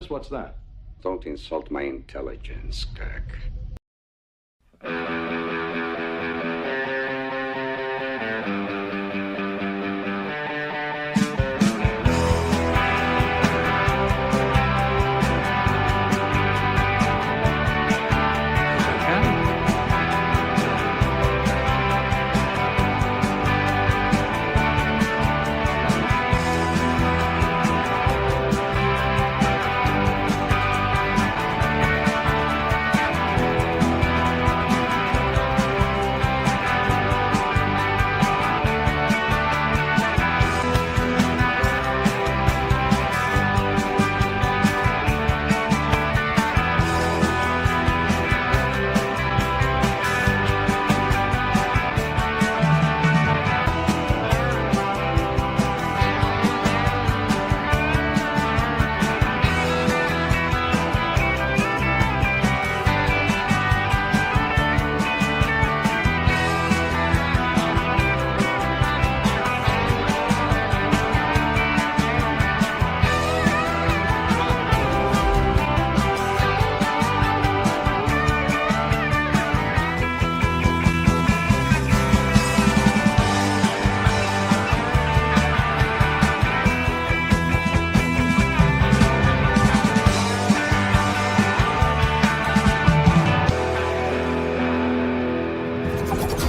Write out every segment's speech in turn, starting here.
What's that? Don't insult my intelligence, Kirk.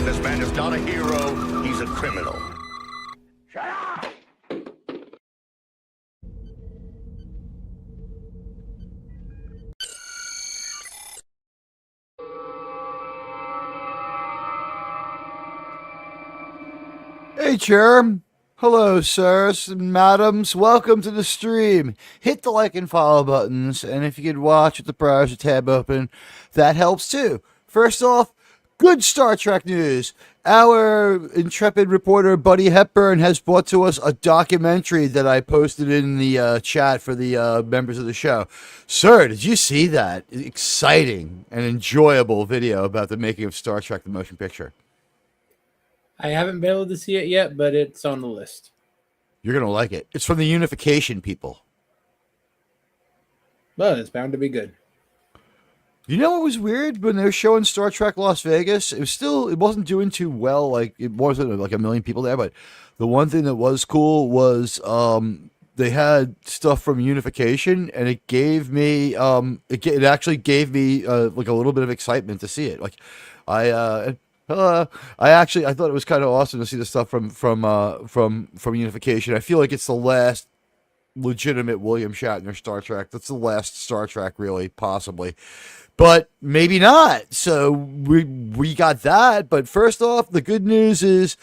This man is not a hero, he's a criminal. Shut up! Hey, Germ. Hello, sirs and madams. Welcome to the stream. Hit the like and follow buttons, and if you could watch with the browser tab open, that helps too. First off, good Star Trek news. Our intrepid reporter, Buddy Hepburn, has brought to us a documentary that I posted in the chat for the members of the show. Sir, did you see that? Exciting and enjoyable video about the making of Star Trek the Motion Picture. I haven't been able to see it yet, but it's on the list. You're going to like it. It's from the Unification people. Well, it's bound to be good. You know what was weird? When they were showing Star Trek Las Vegas, it wasn't doing too well. Like, it wasn't like a million people there, but the one thing that was cool was they had stuff from Unification, and it gave me it actually gave me like a little bit of excitement to see it. Like, I thought it was kind of awesome to see the stuff from Unification. I feel like it's the last legitimate William Shatner Star Trek. That's the last Star Trek, really, possibly, but maybe not. So we got that. But first off, the good news is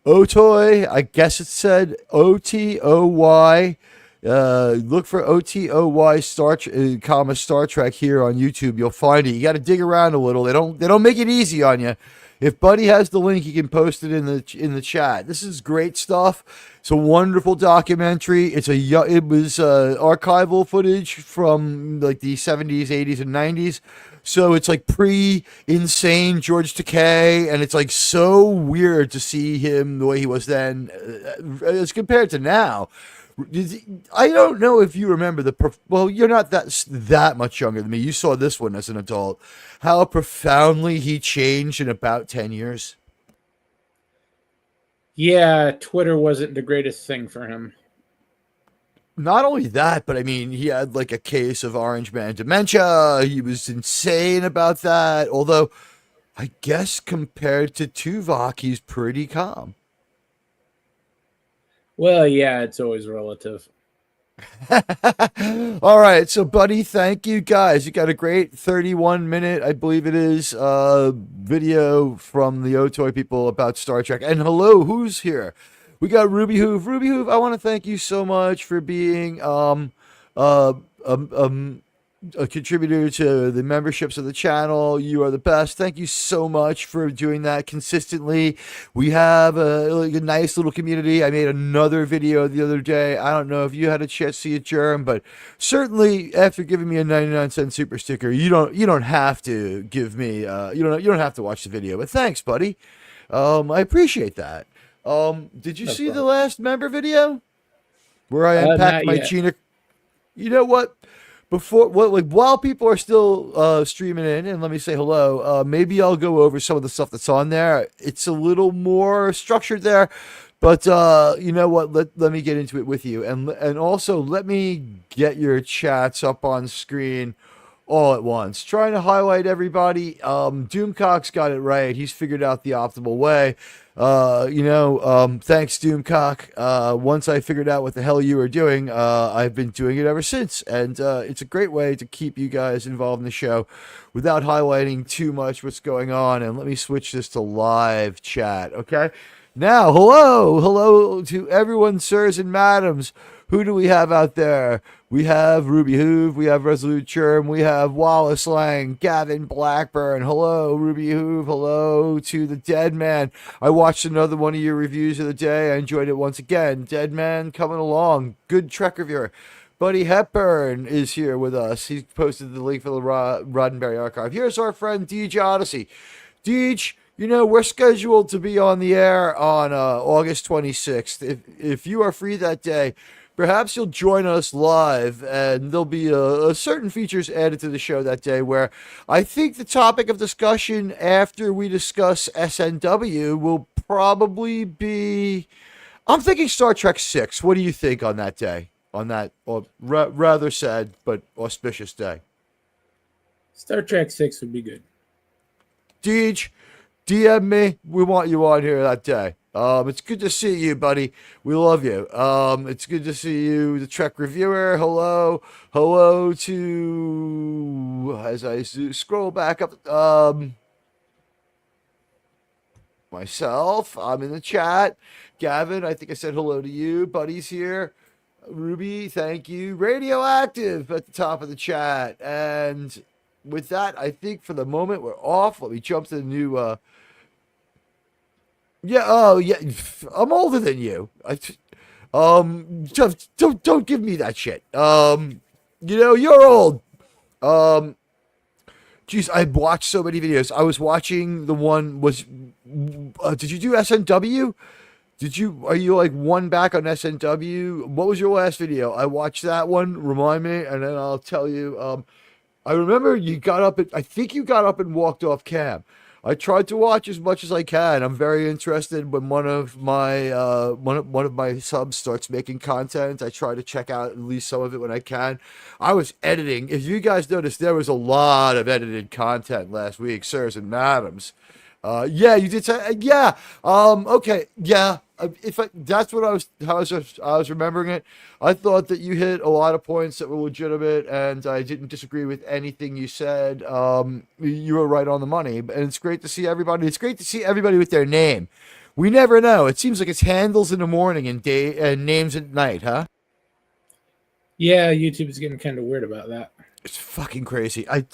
Otoy. I guess it said Otoy. Look for Otoy Star Trek here on YouTube. You'll find it. You got to dig around a little. They don't make it easy on you. If Buddy has the link, he can post it in the chat. This is great stuff. It's a wonderful documentary. It was archival footage from like the 70s, 80s, and 90s. So it's like pre-insane George Takei, and it's like so weird to see him the way he was then as compared to now. I don't know if you remember well, you're not that much younger than me. You saw this one as an adult. How profoundly he changed in about 10 years. Yeah, Twitter wasn't the greatest thing for him. Not only that, but I mean, he had like a case of Orange Man dementia. He was insane about that. Although, I guess compared to Tuvok, he's pretty calm. Well, yeah, it's always relative. All right, so Buddy, thank you guys. You got a great 31-minute, I believe it is, video from the Otoy people about Star Trek. And hello, who's here? We got Ruby Hoove. Ruby Hoove, I want to thank you so much for being a contributor to the memberships of the channel. You are the best. Thank you so much for doing that consistently. We have a nice little community. I made another video the other day. I don't know if you had a chance to see it, Germ, but certainly after giving me a 99-cent super sticker, you don't have to give me you don't have to watch the video. But thanks, buddy. I appreciate that. Did you see the last member video where I unpacked my Gina? You know what? while people are still streaming in, and let me say hello. Maybe I'll go over some of the stuff that's on there. It's a little more structured there, but you know what? Let me get into it with you, and also let me get your chats up on screen all at once. Trying to highlight everybody. Doomcock's got it right. He's figured out the optimal way. Thanks, Doomcock. Once I figured out what the hell you were doing, I've been doing it ever since. And it's a great way to keep you guys involved in the show without highlighting too much what's going on. And let me switch this to live chat, okay? Now, hello to everyone, sirs and madams. Who do we have out there? We have Ruby Hoove, we have Resolute Germ, we have Wallace Lang, Gavin Blackburn. Hello, Ruby Hoove. Hello to the Dead Man. I watched another one of your reviews of the day. I enjoyed it once again. Dead Man coming along. Good Trek reviewer. Buddy Hepburn is here with us. He posted the link for the Roddenberry archive. Here's our friend Deej Odyssey. Deej, you know, we're scheduled to be on the air on August 26th. If you are free that day, perhaps you'll join us live, and there'll be a certain features added to the show that day where I think the topic of discussion after we discuss SNW will probably be, I'm thinking Star Trek 6. What do you think on that day? On that rather sad but auspicious day? Star Trek 6 would be good. Deej, DM me. We want you on here that day. It's good to see you, buddy. We love you. It's good to see you, the Trek reviewer. Hello to, as I scroll back up, myself. I'm in the chat. Gavin, I think I said hello to you. Buddy's here. Ruby, thank you. Radioactive at the top of the chat. And with that, I think for the moment we're off. Let me jump to the new. I'm older than you. Don't give me that shit. You're old. Geez, I watched so many videos. I was watching the one did you do SNW? Are you like one back on SNW? What was your last video? I watched that one. Remind me, and then I'll tell you. I remember I think you got up and walked off cam. I tried to watch as much as I can. I'm very interested when one of my subs starts making content. I try to check out at least some of it when I can. I was editing. If you guys noticed, there was a lot of edited content last week, sirs and madams. Yeah, you did say, yeah. Okay, yeah. That's what I was remembering it. I thought that you hit a lot of points that were legitimate, and I didn't disagree with anything you said. You were right on the money, and it's great to see everybody. It's great to see everybody with their name. We never know. It seems like it's handles in the morning and names at night, huh? Yeah, YouTube is getting kind of weird about that. It's fucking crazy. I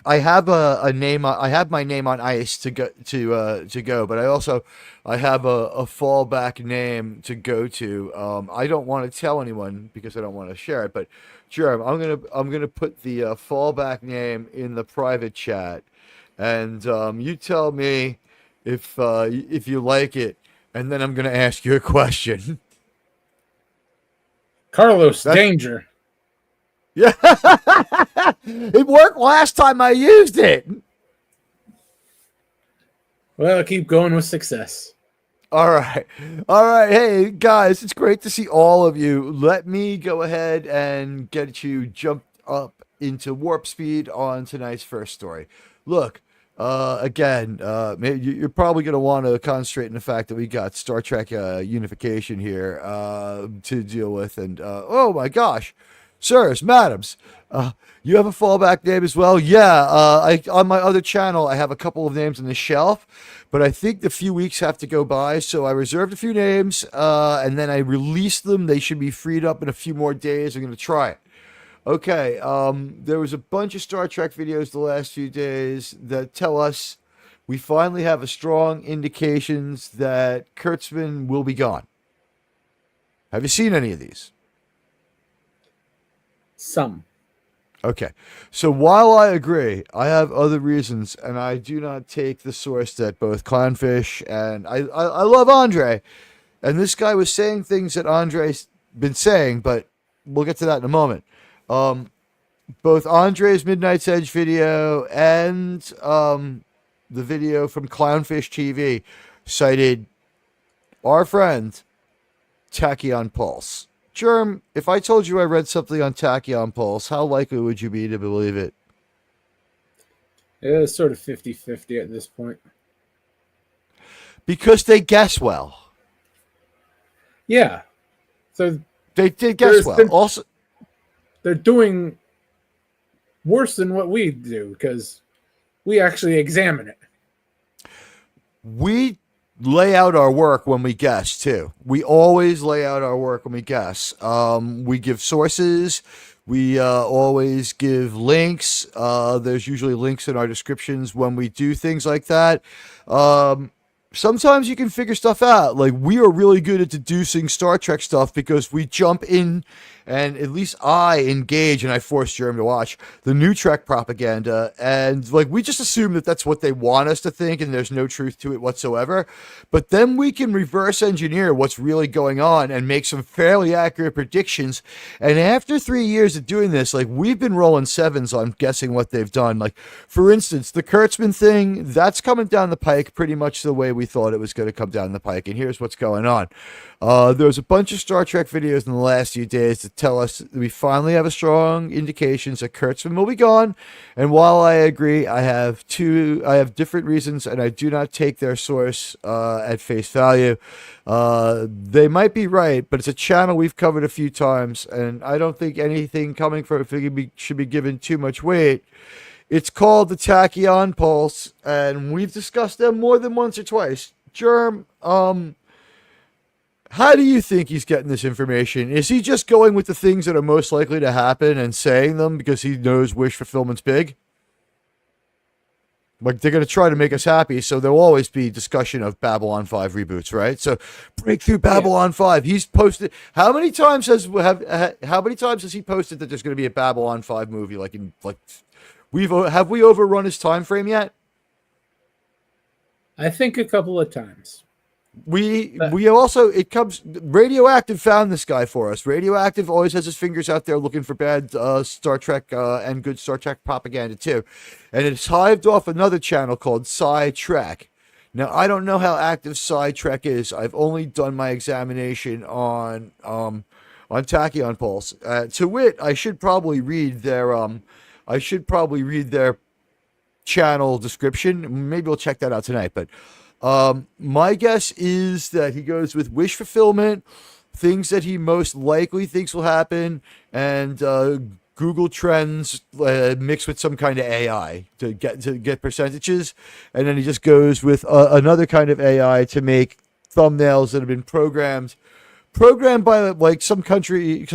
have a name. I have my name on ice to go, but I have a fallback name to go to. I don't want to tell anyone because I don't want to share it. But Germ, I'm gonna put the fallback name in the private chat, and you tell me if you like it, and then I'm gonna ask you a question. Carlos Danger. Yeah, it worked last time I used it. Well, keep going with success. All right. Hey, guys, it's great to see all of you. Let me go ahead and get you jumped up into warp speed on tonight's first story. Look, again, maybe you're probably going to want to concentrate on the fact that we got Star Trek unification here to deal with. And, oh, my gosh. Sirs, madams, you have a fallback name as well? Yeah, on my other channel, I have a couple of names on the shelf, but I think the few weeks have to go by, so I reserved a few names, and then I released them. They should be freed up in a few more days. I'm going to try it. Okay, there was a bunch of Star Trek videos the last few days that tell us we finally have a strong indications that Kurtzman will be gone. Have you seen any of these? Some. Okay. So while I agree, I have other reasons, and I do not take the source that both Clownfish and I love Andre, and this guy was saying things that Andre's been saying, but we'll get to that in a moment. both Andre's Midnight's Edge video and the video from Clownfish TV cited our friend Tachyon Pulse. Germ, if I told you I read something on Tachyon Pulse, how likely would you be to believe it? It's sort of 50-50 at this point. Because they guess well. Yeah. So They did guess well. Also, they're doing worse than what we do because we actually examine it. we lay out our work when we guess too. We always lay out our work when we guess. We give sources. We always give links. There's usually links in our descriptions when we do things like that. Sometimes you can figure stuff out. Like, we are really good at deducing Star Trek stuff because we jump in, and at least I engage, and I force Jeremy to watch the new Trek propaganda, and like, we just assume that that's what they want us to think, and there's no truth to it whatsoever. But then we can reverse engineer what's really going on and make some fairly accurate predictions. And after 3 years of doing this, like, we've been rolling sevens on guessing what they've done. Like, for instance, the Kurtzman thing, that's coming down the pike pretty much the way we thought it was going to come down the pike. And here's what's going on. There's a bunch of Star Trek videos in the last few days that tell us that we finally have a strong indications that Kurtzman will be gone. And while I agree, I have different reasons, and I do not take their source at face value. They might be right, but it's a channel we've covered a few times, and I don't think anything coming from it should be given too much weight. It's called the Tachyon Pulse, and we've discussed them more than once or twice. Germ, how do you think he's getting this information? Is he just going with the things that are most likely to happen and saying them because he knows wish fulfillment's big? Like, they're going to try to make us happy, so there'll always be discussion of Babylon 5 reboots, right? So, Breakthrough Babylon 5. He's posted. How many times has he posted that there's going to be a Babylon 5 movie? Have we overrun his time frame yet? I think a couple of times. We also, it comes, Radioactive found this guy for us. Radioactive always has his fingers out there looking for bad Star Trek and good Star Trek propaganda too. And it's hived off another channel called Sci Trek. Now, I don't know how active Sci Trek is. I've only done my examination on Tachyon Pulse. To wit, I should probably read their channel description. Maybe we'll check that out tonight. But my guess is that he goes with wish fulfillment, things that he most likely thinks will happen, and Google Trends mixed with some kind of AI to get percentages, and then he just goes with another kind of AI to make thumbnails that have been programmed by like some company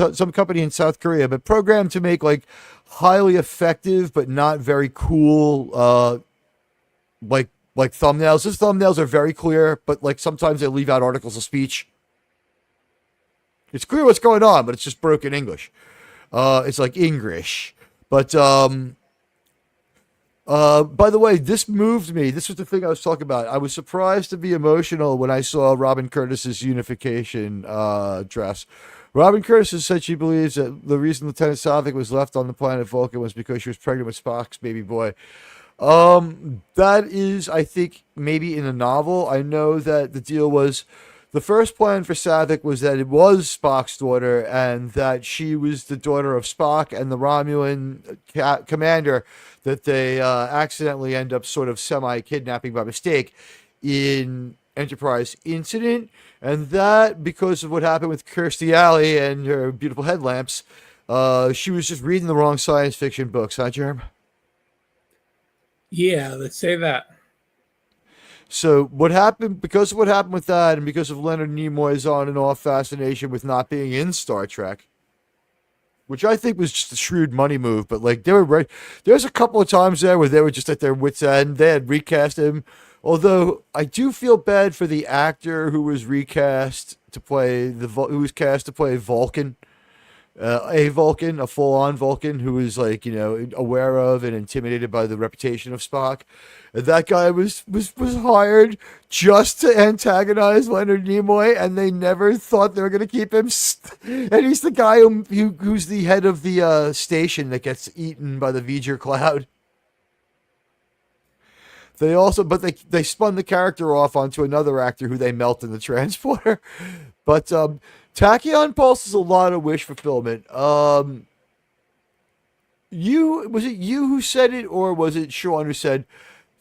in South Korea, but programmed to make like highly effective but not very cool like thumbnails. His thumbnails are very clear, but like sometimes they leave out articles of speech. It's clear what's going on, but it's just broken English. It's like English. But by the way, this moved me. This was the thing I was talking about. I was surprised to be emotional when I saw Robin Curtis's unification dress. Robin Curtis has said she believes that the reason Lieutenant Saavik was left on the planet Vulcan was because she was pregnant with Spock's baby boy. That is, I think, maybe in a novel. I know that the deal was, the first plan for Saavik was that it was Spock's daughter, and that she was the daughter of Spock and the Romulan commander that they accidentally end up sort of semi-kidnapping by mistake in Enterprise Incident. And that, because of what happened with Kirstie Alley and her beautiful headlamps, she was just reading the wrong science fiction books, huh, Jerm? Yeah, let's say that. So what happened, because of what happened with that, and because of Leonard Nimoy's on and off fascination with not being in Star Trek, which I think was just a shrewd money move, but like they were right. There's a couple of times there where they were just at their wits' end. They had recast him, although I do feel bad for the actor who was cast to play Vulcan. a Vulcan, a full-on Vulcan who is like, aware of and intimidated by the reputation of Spock. And that guy was hired just to antagonize Leonard Nimoy, and they never thought they were going to keep him. And he's the guy who's the head of the station that gets eaten by the V'ger cloud. They spun the character off onto another actor who they melt in the transporter. But Tachyon Pulse is a lot of wish fulfillment. Was it you who said it, or was it Sean who said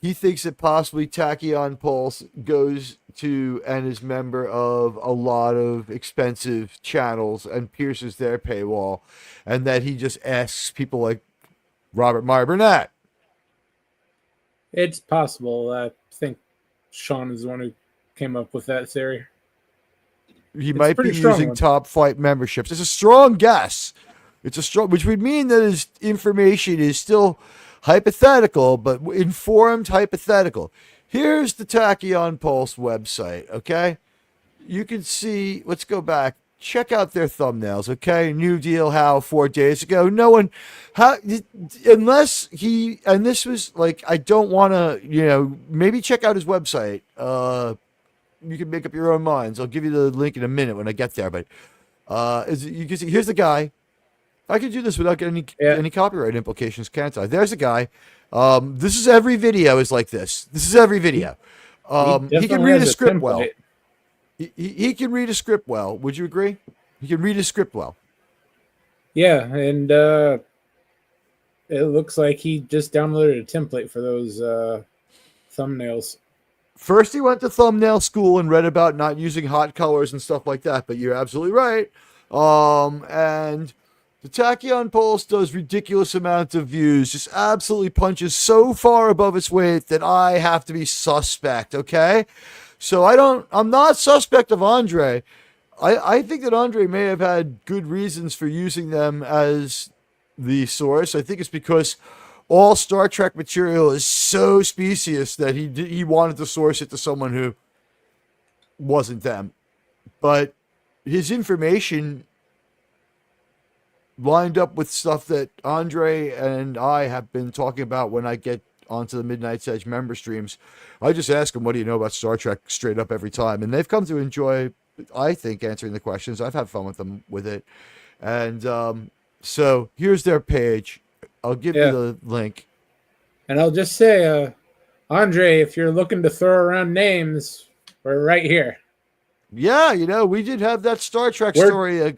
he thinks that possibly Tachyon Pulse goes to and is member of a lot of expensive channels and pierces their paywall, and that he just asks people like Robert Meyer Burnett? It's possible. I think Sean is the one who came up with that theory. He might be using top flight memberships. It's a strong guess. Which would mean that his information is still hypothetical, but informed hypothetical. Here's the Tachyon Pulse website, okay? You can see, let's go back. Check out their thumbnails, okay? New Deal, how 4 days ago. No one, unless he, and this was like, I don't want to, maybe check out his website. You can make up your own minds. I'll give you the link in a minute when I get there. But you can see, here's the guy. I can do this without getting any copyright implications, can't I? There's a guy. This is every video is like this. This is every video. He can read a script well. He can read a script well. Would you agree? He can read a script well. Yeah, and it looks like he just downloaded a template for those thumbnails. First, he went to thumbnail school and read about not using hot colors and stuff like that. But you're absolutely right. And the Tachyon Pulse does ridiculous amounts of views, just absolutely punches so far above its weight that I have to be suspect, okay? So I'm not suspect of Andre. I think that Andre may have had good reasons for using them as the source. I think it's because all Star Trek material is so specious that he wanted to source it to someone who wasn't them. But his information lined up with stuff that Andre and I have been talking about when I get onto the Midnight's Edge member streams. I just ask them, what do you know about Star Trek, straight up every time. And they've come to enjoy, I think, answering the questions. I've had fun with them with it. And so here's their page. I'll give you the link. And I'll just say, Andre, if you're looking to throw around names, we're right here. Yeah, we did have that Star Trek story a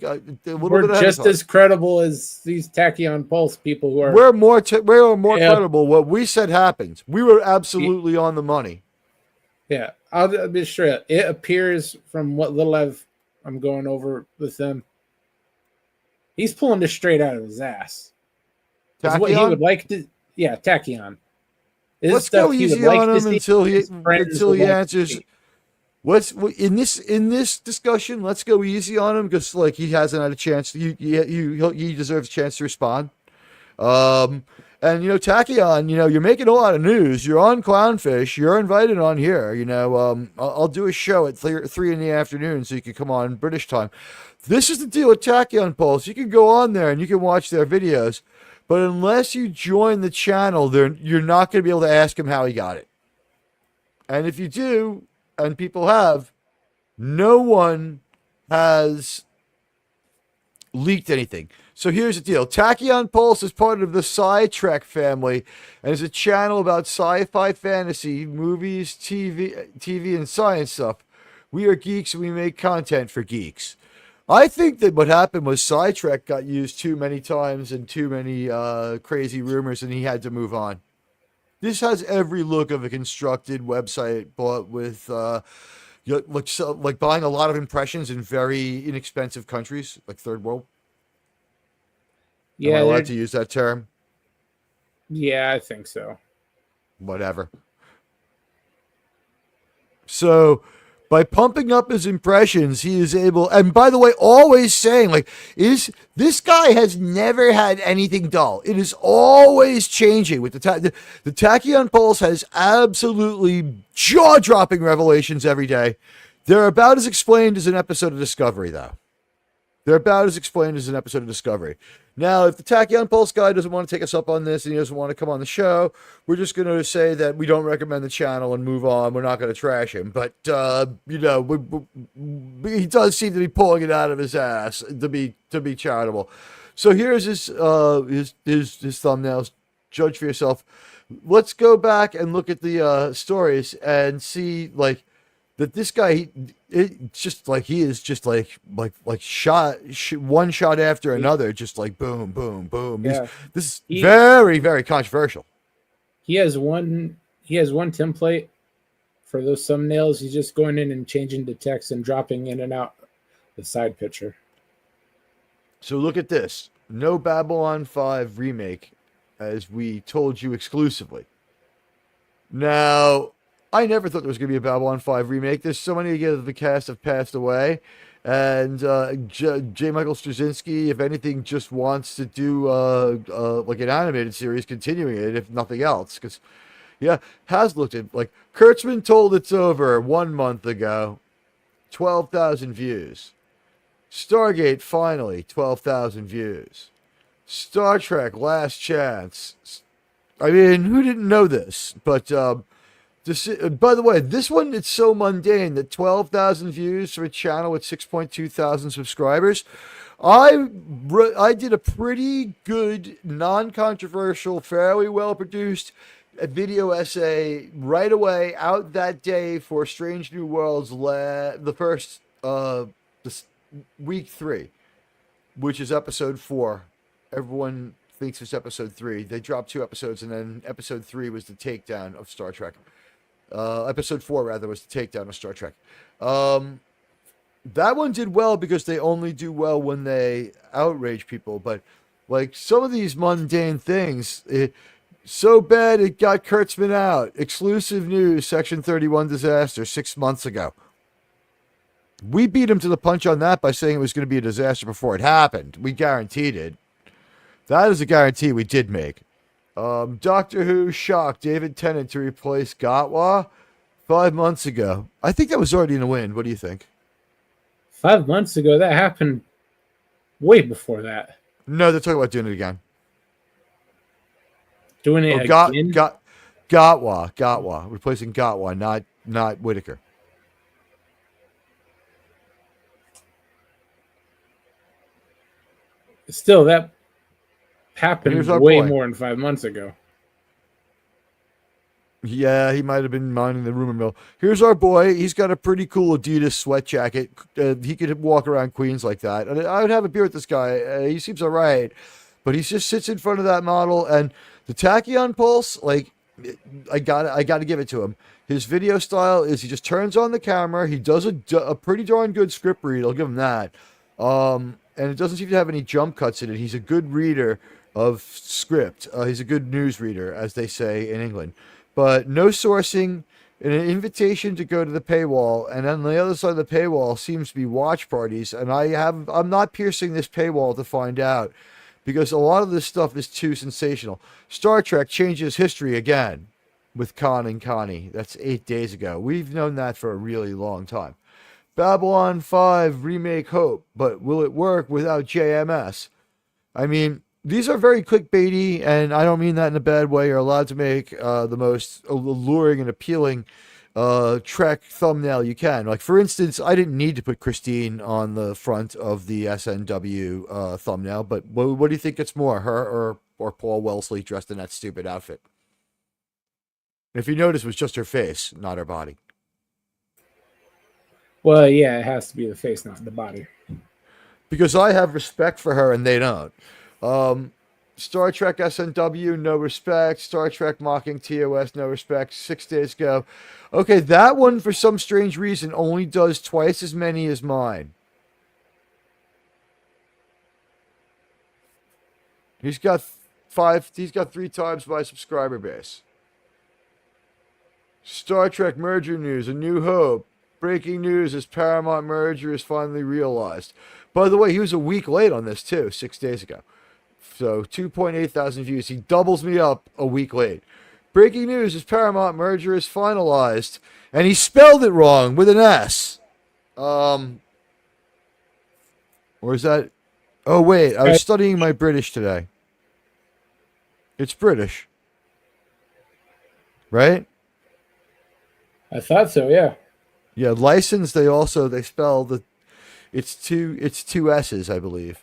little bit ahead just as credible as these Tachyon Pulse people who are. We're more credible. What we said happened. We were absolutely on the money. Yeah, I'll be straight up. It appears from what little I'm going over with them, he's pulling this straight out of his ass. Tachyon? What he would like to, Tachyon. Let's go easy on him until he answers. In this discussion? Let's go easy on him because he hasn't had a chance. He deserves a chance to respond. And Tachyon, you're making a lot of news. You're on Clownfish. You're invited on here. I'll do a show at 3 in the afternoon so you can come on British time. This is the deal with Tachyon Pulse. You can go on there and you can watch their videos, but unless you join the channel, you're not going to be able to ask him how he got it. And if you do, and people have, no one has leaked anything. So here's the deal. Tachyon Pulse is part of the Sci Trek family and is a channel about sci-fi, fantasy, movies, TV, and science stuff. We are geeks and we make content for geeks. I think that what happened was Sci Trek got used too many times and too many crazy rumors, and he had to move on. This has every look of a constructed website, but with like buying a lot of impressions in very inexpensive countries, like third world. Yeah, am I allowed to use that term? Yeah, I think so. Whatever. So, by pumping up his impressions, he is able, and by the way, always saying, this guy has never had anything dull. It is always changing. With the Tachyon Pulse has absolutely jaw-dropping revelations every day. They're about as explained as an episode of Discovery, though. They're about as explained as an episode of Discovery. Now, if the Tachyon Pulse guy doesn't want to take us up on this and he doesn't want to come on the show, we're just going to say that we don't recommend the channel and move on. We're not going to trash him. But, he does seem to be pulling it out of his ass to be charitable. So here's his thumbnails. Judge for yourself. Let's go back and look at the stories and see, like, that this guy, it's just like he is just like one shot after another, just like boom, boom, boom. Yeah. This is very, very controversial. He has one template for those thumbnails. He's just going in and changing the text and dropping in and out the side picture. So look at this. No Babylon 5 remake, as we told you exclusively. Now, I never thought there was going to be a Babylon 5 remake. There's so many of the cast have passed away. And J. Michael Straczynski, if anything, just wants to do like an animated series continuing it, if nothing else. Because, yeah, has looked at, like, Kurtzman told it's over 1 month ago. 12,000 views. Stargate, finally, 12,000 views. Star Trek, Last Chance. I mean, who didn't know this? But, by the way, this one, it's so mundane that 12,000 views for a channel with 6.2 thousand subscribers. I did a pretty good, non-controversial, fairly well-produced video essay right away out that day for Strange New Worlds, the first week 3, which is episode 4. Everyone thinks it's episode 3. They dropped 2 episodes, and then episode 3 was the takedown of Star Trek. Episode 4, rather, was the takedown of Star Trek. That one did well because they only do well when they outrage people. But, like, some of these mundane things, so bad it got Kurtzman out. Exclusive news, Section 31 disaster 6 months ago. We beat him to the punch on that by saying it was going to be a disaster before it happened. We guaranteed it. That is a guarantee we did make. Doctor Who shocked David Tennant to replace Gatwa 5 months ago. I think that was already in the wind. What do you think? 5 months ago? That happened way before that. No, they're talking about doing it again. Doing it again? Gatwa. Replacing Gatwa, not Whitaker. Still, that happened way boy. more than 5 months ago. Yeah, he might have been minding the rumor mill. Here's our boy. He's got a pretty cool Adidas sweat jacket. He could walk around Queens like that. And I would have a beer with this guy. He seems all right. But he just sits in front of that model. And the Tachyon Pulse, like, I got to give it to him. His video style is he just turns on the camera. He does a pretty darn good script read. I'll give him that. And it doesn't seem to have any jump cuts in it. He's a good reader of script. He's a good news reader, as they say in England. But no sourcing, and an invitation to go to the paywall. And on the other side of the paywall seems to be watch parties. And I'm not piercing this paywall to find out, because a lot of this stuff is too sensational. Star Trek changes history again with Khan and Connie. That's 8 days ago. We've known that for a really long time. Babylon 5 remake hope, but will it work without JMS? I mean, these are very clickbaity, and I don't mean that in a bad way. You're allowed to make the most alluring and appealing Trek thumbnail you can. Like, for instance, I didn't need to put Christine on the front of the SNW thumbnail, but what do you think gets more, her or Paul Wellesley dressed in that stupid outfit? If you notice, it was just her face, not her body. Well, yeah, it has to be the face, not the body. Because I have respect for her and they don't. Star Trek SNW, no respect. Star Trek mocking TOS, no respect. 6 days ago. Okay, that one, for some strange reason, only does twice as many as mine. He's got 3 times my subscriber base. Star Trek merger news, A New Hope. Breaking news as Paramount merger is finally realized. By the way, he was a week late on this too, 6 days ago. So 2.8 thousand views. He doubles me up a week late. Breaking news as Paramount merger is finalized. And he spelled it wrong with an S. Or is that? Oh wait, I was studying my British today. It's British, right? I thought so. Yeah. Yeah, license. They spell the. It's two S's, I believe.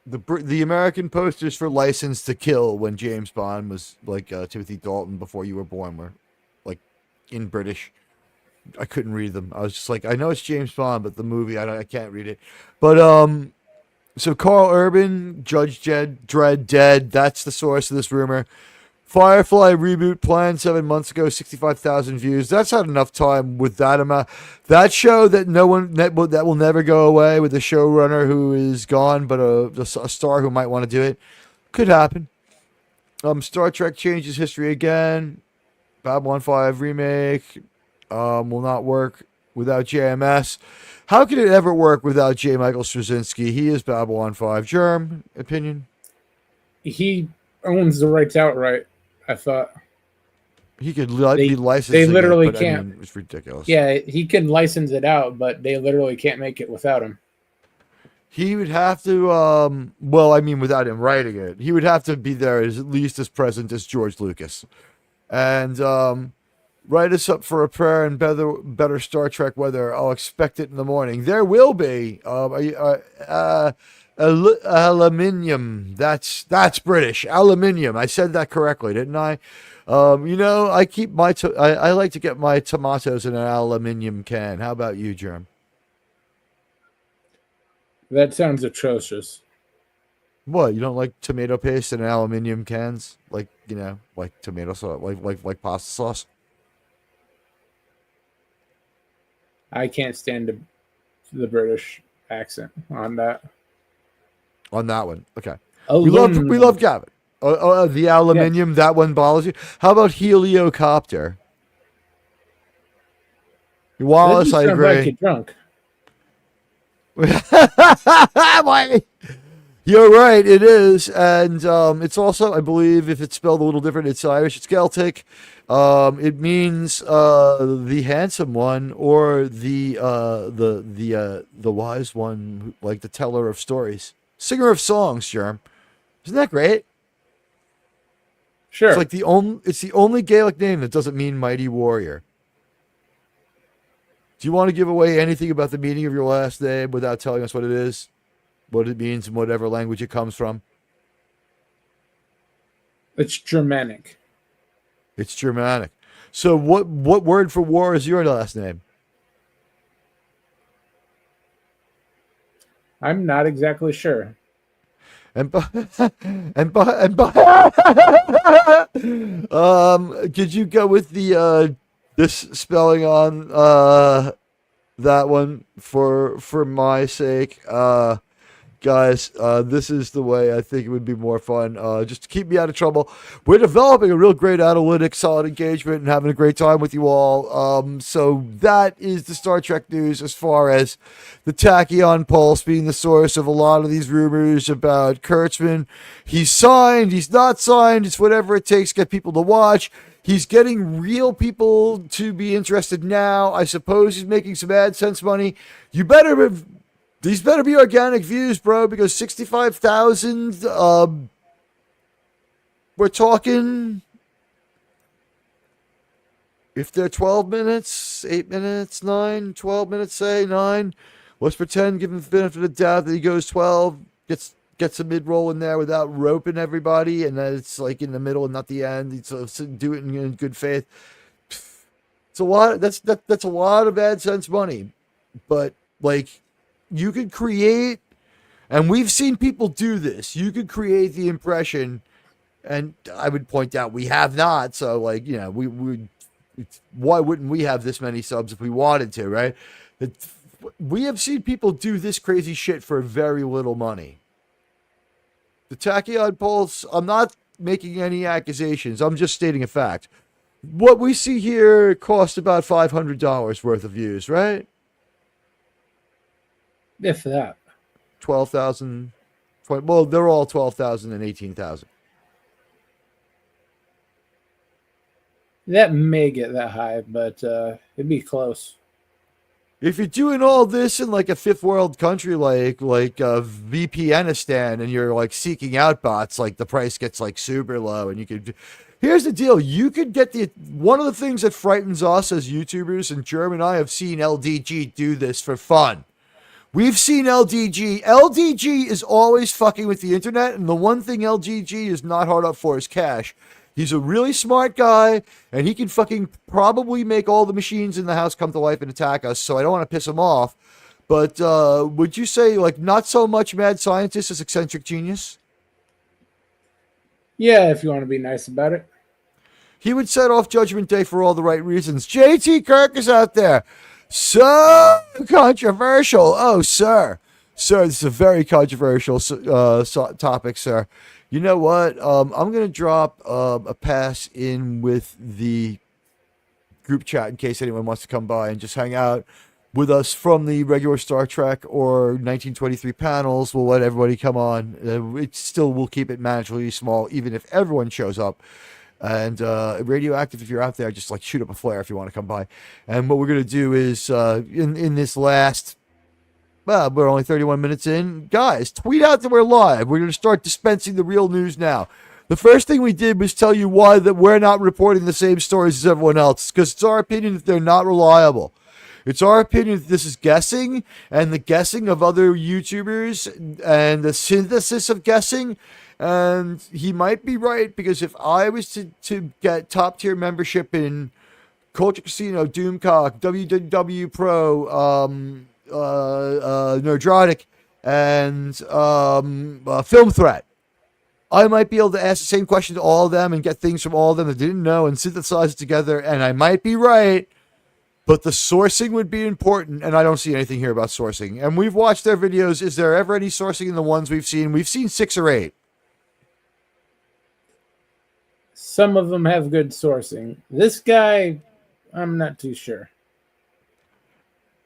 The American posters for License to Kill when James Bond was like Timothy Dalton before you were born were like in British. I couldn't read them. I was just like, I know it's James Bond, but the movie I can't read it. But so Carl Urban, Judge Dredd dead. That's the source of this rumor. Firefly reboot planned 7 months ago, 65,000 views. That's had enough time with that amount. That show that that will never go away with the showrunner who is gone, but a star who might want to do it. Could happen. Star Trek changes history again. Babylon 5 remake will not work without JMS. How could it ever work without J. Michael Straczynski? He is Babylon 5. Germ, opinion? He owns the rights outright. I thought he could be licensed. They literally can't. I mean, it's ridiculous. Yeah, he can license it out, but they literally can't make it without him. He would have to. Well, I mean, without him writing it, he would have to be there at least as present as George Lucas, and write us up for a prayer and better Star Trek weather. I'll expect it in the morning. There will be. Aluminium. That's British. Aluminium. I said that correctly, didn't I? I keep I like to get my tomatoes in an aluminium can. How about you, Germ? That sounds atrocious. What? You don't like tomato paste in aluminium cans? Like tomato sauce, like pasta sauce? I can't stand the British accent on that. On that one, okay. Aluminum. We love Gavin. The aluminium, that one bothers you. How about heliocopter? Wallace, I agree. Like you're drunk. You're right, it is, and it's also, I believe, if it's spelled a little different, it's Irish. It's Celtic. It means the handsome one, or the wise one, like the teller of stories. Singer of songs, Germ. Isn't that great? Sure. It's like it's the only Gaelic name that doesn't mean mighty warrior. Do you want to give away anything about the meaning of your last name without telling us what it is? What it means in whatever language it comes from? It's Germanic. It's Germanic. So what word for war is your last name? I'm not exactly sure. Could you go with the this spelling on that one for my sake? Guys, this is the way I think it would be more fun. Just to keep me out of trouble. We're developing a real great analytics, solid engagement, and having a great time with you all. So that is the Star Trek news as far as the Tachyon Pulse being the source of a lot of these rumors about Kurtzman. He's signed, he's not signed, it's whatever it takes to get people to watch. He's getting real people to be interested now. I suppose he's making some AdSense money. These better be organic views, bro, because 65,000, we're talking, if they're 12 minutes, 8 minutes, 9, 12 minutes, say 9, let's pretend, give him the benefit of the doubt that he goes 12, gets a mid-roll in there without roping everybody, and that it's like in the middle and not the end. He's do it in good faith. It's a lot. That's a lot of AdSense money, but like, you could create, and we've seen people do this. You could create the impression, and I would point out we have not. So, like, why wouldn't we have this many subs if we wanted to, right? We have seen people do this crazy shit for very little money. The Tachyon Pulse, I'm not making any accusations. I'm just stating a fact. What we see here costs about $500 worth of views, right? If that. 12,000. Well, they're all 12,000 and 18,000. That may get that high, but it'd be close. If you're doing all this in like a fifth world country like VPNistan, and you're like seeking out bots, like the price gets like super low, and you could. Here's the deal: you could get the one of the things that frightens us as YouTubers, and Germ and I have seen LDG do this for fun. We've seen LDG. LDG is always fucking with the internet, and the one thing LDG is not hard up for is cash. He's a really smart guy, and he can fucking probably make all the machines in the house come to life and attack us, so I don't want to piss him off. But would you say, like, not so much mad scientist as eccentric genius? Yeah, if you want to be nice about it. He would set off Judgment Day for all the right reasons. JT Kirk is out there. So controversial. Oh, sir. Sir, this is a very controversial topic, sir. You know what? I'm going to drop a pass in with the group chat in case anyone wants to come by and just hang out with us from the regular Star Trek or 1923 panels. We'll let everybody come on. It still will keep it manageably small, even if everyone shows up. And Radioactive, if you're out there, just like shoot up a flare if you want to come by. And what we're going to do is in this last... Well, we're only 31 minutes in. Guys, tweet out that we're live. We're going to start dispensing the real news now. The first thing we did was tell you why that we're not reporting the same stories as everyone else, because it's our opinion that they're not reliable. It's our opinion that this is guessing, and the guessing of other YouTubers, and the synthesis of guessing. And he might be right, because if I was to get top-tier membership in Culture Casino, Doomcock, WWW Pro, Nerdrotic, and Film Threat, I might be able to ask the same question to all of them and get things from all of them that didn't know and synthesize it together, and I might be right, but the sourcing would be important, and I don't see anything here about sourcing. And we've watched their videos. Is there ever any sourcing in the ones we've seen? We've seen 6 or 8. Some of them have good sourcing. This guy, I'm not too sure.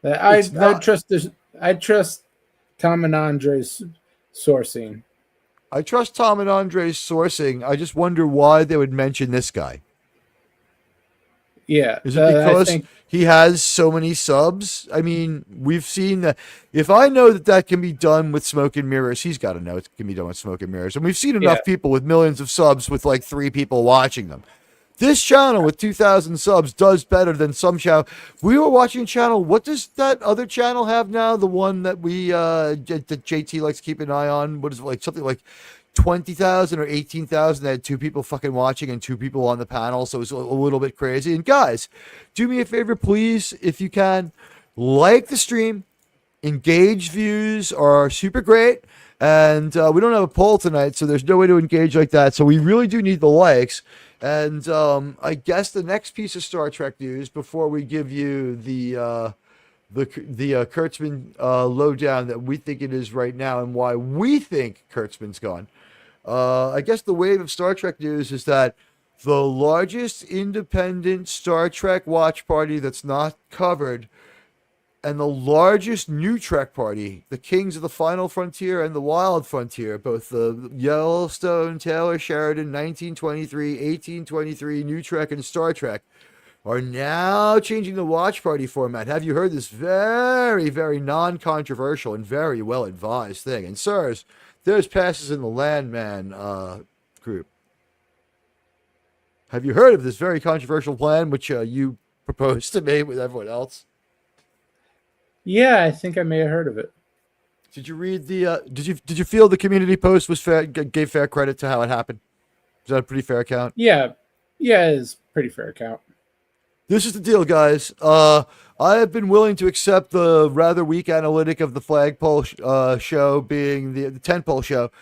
I trust Tom and Andre's sourcing. I trust Tom and Andre's sourcing. I just wonder why they would mention this guy. Yeah. Is it because he has so many subs? I mean, we've seen that. If I know that can be done with smoke and mirrors, he's got to know it can be done with smoke and mirrors. And we've seen enough people with millions of subs with like 3 people watching them. This channel with 2,000 subs does better than some channel. We were watching a channel. What does that other channel have now? The one that that JT likes to keep an eye on. What is it, like something like 20,000 or 18,000? They had 2 people fucking watching and 2 people on the panel. So it was a little bit crazy. And guys, do me a favor, please, if you can, like the stream. Engage views are super great. And we don't have a poll tonight, so there's no way to engage like that. So we really do need the likes. And I guess the next piece of Star Trek news before we give you the Kurtzman lowdown that we think it is right now and why we think Kurtzman's gone. I guess the wave of Star Trek news is that the largest independent Star Trek watch party that's not covered, and the largest new Trek party, the Kings of the Final Frontier and the Wild Frontier, both the Yellowstone, Taylor Sheridan, 1923, 1823, New Trek, and Star Trek, are now changing the watch party format. Have you heard this very, very non-controversial and very well-advised thing? And sirs, there's passes in the Landman group. Have you heard of this very controversial plan, which you proposed to me with everyone else? Yeah, I think I may have heard of it. Did you read the? Did you feel the community post was fair? Gave fair credit to how it happened? Is that a pretty fair account? Yeah, it's pretty fair account. This is the deal, guys. I have been willing to accept the rather weak analytic of the flagpole show being the tentpole show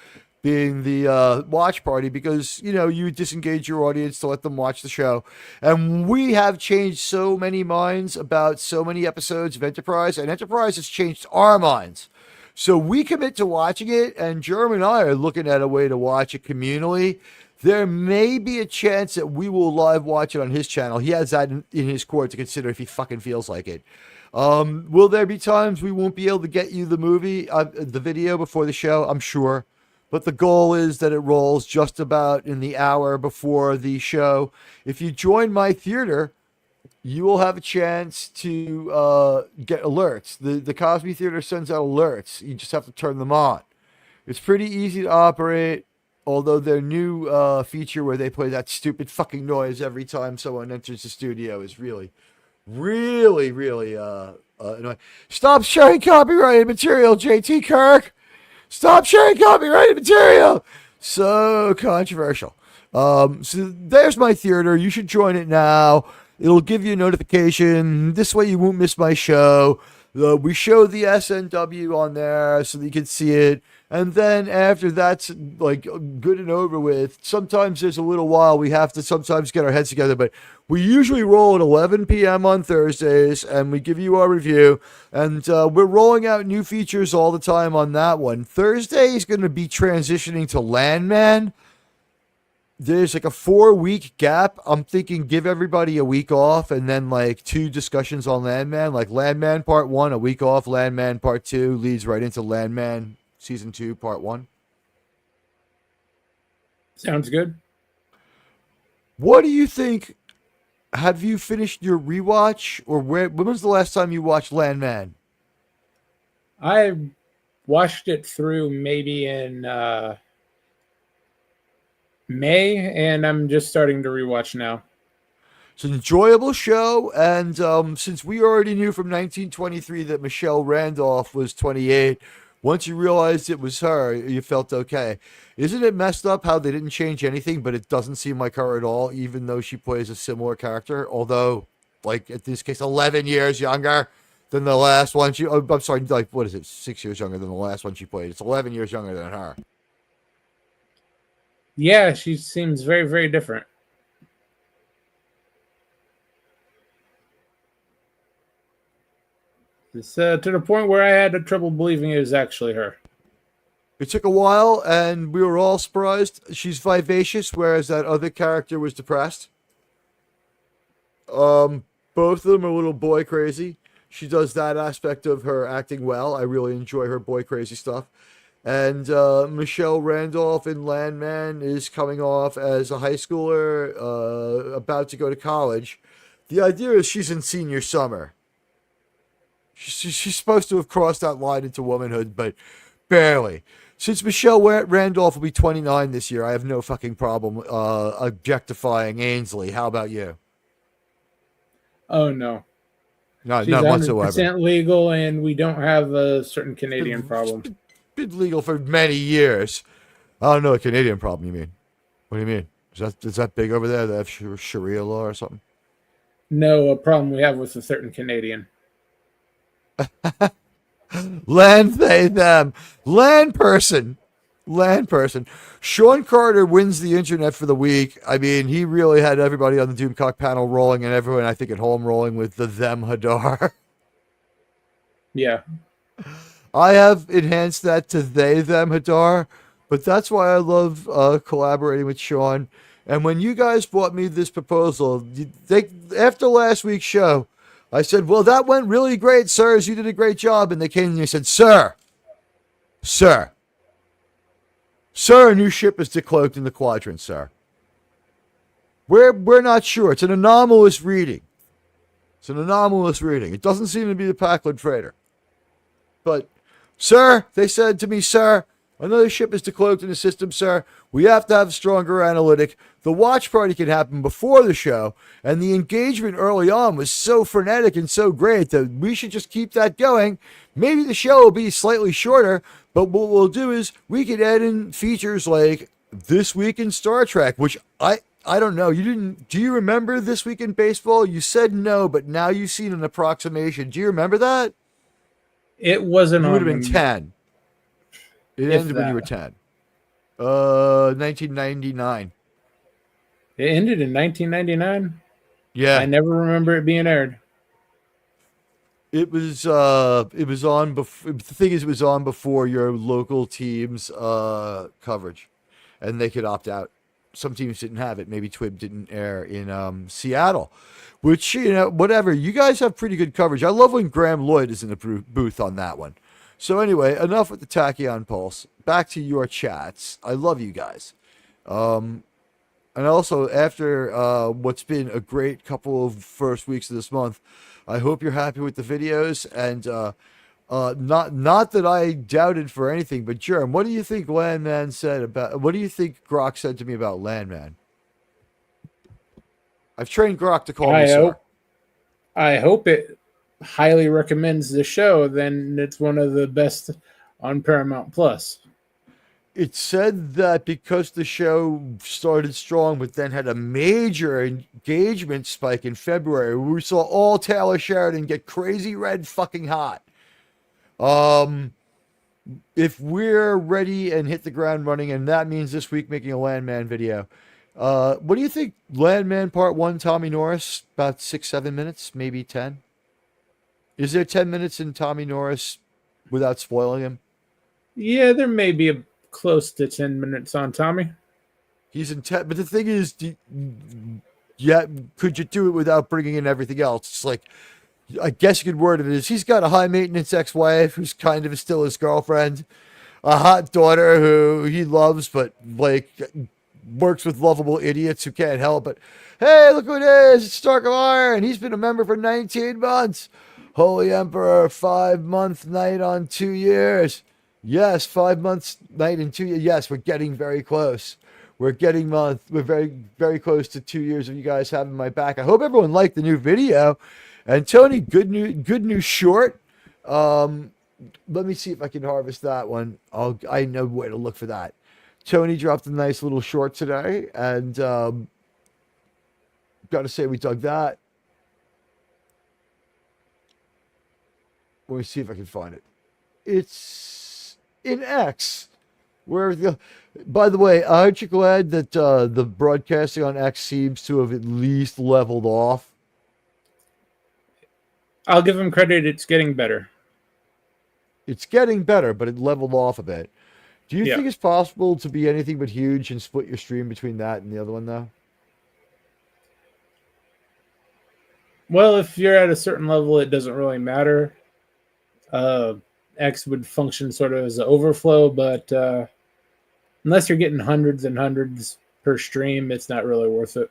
being the watch party, because you disengage your audience to let them watch the show, and we have changed so many minds about so many episodes of Enterprise, and Enterprise has changed our minds. So we commit to watching it, and Germ and I are looking at a way to watch it communally. There may be a chance that we will live watch it on his channel. He has that in his court to consider if he fucking feels like it. Will there be times we won't be able to get you the movie, the video before the show? I'm sure. but the goal is that it rolls just about in the hour before the show. If you join my theater, you will have a chance to get alerts. The Cosby Theater sends out alerts. You just have to turn them on. It's pretty easy to operate, although their new feature where they play that stupid fucking noise every time someone enters the studio is really, really, really annoying. Stop sharing copyrighted material, JT Kirk! Stop sharing copyrighted material! So controversial. So there's my theater. You should join it now. It'll give you a notification. This way you won't miss my show. We show the SNW on there so that you can see it. And then after that's like good and over with, sometimes there's a little while we have to sometimes get our heads together. But we usually roll at 11 p.m. on Thursdays, and we give you our review. And we're rolling out new features all the time on that one. Thursday is going to be transitioning to Landman. There's like a 4-week gap. I'm thinking give everybody a week off and then like 2 discussions on Landman. Like Landman Part 1, a week off. Landman Part 2 leads right into Landman Season 2, Part 1. Sounds good. What do you think? Have you finished your rewatch? Or when was the last time you watched Landman? I watched it through maybe in May, and I'm just starting to rewatch now. It's an enjoyable show, and since we already knew from 1923 that Michelle Randolph was 28, once you realized it was her, you felt okay. Isn't it messed up how they didn't change anything, but it doesn't seem like her at all, even though she plays a similar character? Although, like, in this case, 11 years younger than the last one. I'm sorry, like, what is it, 6 years younger than the last one she played. It's 11 years younger than her. Yeah, she seems very, very different. It's to the point where I had trouble believing it was actually her. It took a while, and we were all surprised. She's vivacious, whereas that other character was depressed. Both of them are a little boy crazy. She does that aspect of her acting well. I really enjoy her boy crazy stuff. And Michelle Randolph in Landman is coming off as a high schooler about to go to college. The idea is she's in senior summer. She's supposed to have crossed that line into womanhood, but barely. Since Michelle Randolph will be 29 this year, I have no fucking problem objectifying Ainsley. How about you? Oh, no. Not She's whatsoever. 100% legal, and we don't have a certain Canadian problem. Been legal for many years. I don't know a Canadian problem, you mean? What do you mean? Is that big over there? They have Sharia law or something? No, a problem we have with a certain Canadian. Land they them. Land person. Sean Carter wins the internet for the week. I mean, he really had everybody on the Doomcock panel rolling and everyone, I think, at home rolling with the them Hadar. Yeah. I have enhanced that to they them Hadar, but that's why I love collaborating with Sean. And when you guys brought me this proposal, after last week's show, I said, well, that went really great, sirs. You did a great job. And they came and they said, sir, a new ship is decloaked in the quadrant, sir. We're not sure. It's an anomalous reading. It doesn't seem to be the Packard freighter. But, sir, they said to me, sir, another ship is decloaked in the system, sir. We have to have a stronger analytic. The watch party can happen before the show, and the engagement early on was so frenetic and so great that we should just keep that going. Maybe the show will be slightly shorter, but what we'll do is we could add in features like This Week in Star Trek, which I don't know. Do you remember This Week in Baseball? You said no, but now you've seen an approximation. Do you remember that? It wasn't You on. would have been 10. It ended when you were 10. 1999. It ended in 1999? Yeah. I never remember it being aired. It was on before. The thing is, it was on before your local team's coverage, and they could opt out. Some teams didn't have it. Maybe TWIB didn't air in Seattle, which, whatever. You guys have pretty good coverage. I love when Graham Lloyd is in the booth on that one. So anyway, enough with the Tachyon Pulse. Back to your chats. I love you guys. And also, after what's been a great couple of first weeks of this month, I hope you're happy with the videos. And not that I doubted for anything, but Germ, what do you think Landman said about? What do you think Grok said to me about Landman? I've trained Grok to call me sir. I hope it highly recommends the show. Then it's one of the best on Paramount Plus. It said that because the show started strong, but then had a major engagement spike in February, we saw all Taylor Sheridan get crazy red fucking hot. If we're ready and hit the ground running, and that means this week making a Landman video, what do you think? Landman Part 1, Tommy Norris, about 6-7 minutes, maybe 10. Is there 10 minutes in Tommy Norris without spoiling him? Yeah, there may be close to 10 minutes on Tommy. He's in 10, but the thing is, yeah, could you do it without bringing in everything else? It's like, I guess you could word it as he's got a high maintenance ex-wife who's kind of still his girlfriend, a hot daughter who he loves, but like works with lovable idiots who can't help it. Hey, look who it is! It's Stark of Iron. He's been a member for 19 months. Holy Emperor, 5-month night on 2 years. Yes, 5 months night and 2 years. Yes, we're getting very close. We're very, very close to 2 years of you guys having my back. I hope everyone liked the new video. And Tony, good new short. Let me see if I can harvest that one. I know where to look for that. Tony dropped a nice little short today, and got to say we dug that. Let me see if I can find it. It's in X. By the way, aren't you glad that the broadcasting on X seems to have at least leveled off? I'll give him credit. It's getting better. It's getting better, but it leveled off a bit. Do you think it's possible to be anything but huge and split your stream between that and the other one, though? Well, if you're at a certain level, it doesn't really matter. X would function sort of as an overflow, but unless you're getting hundreds and hundreds per stream, it's not really worth it.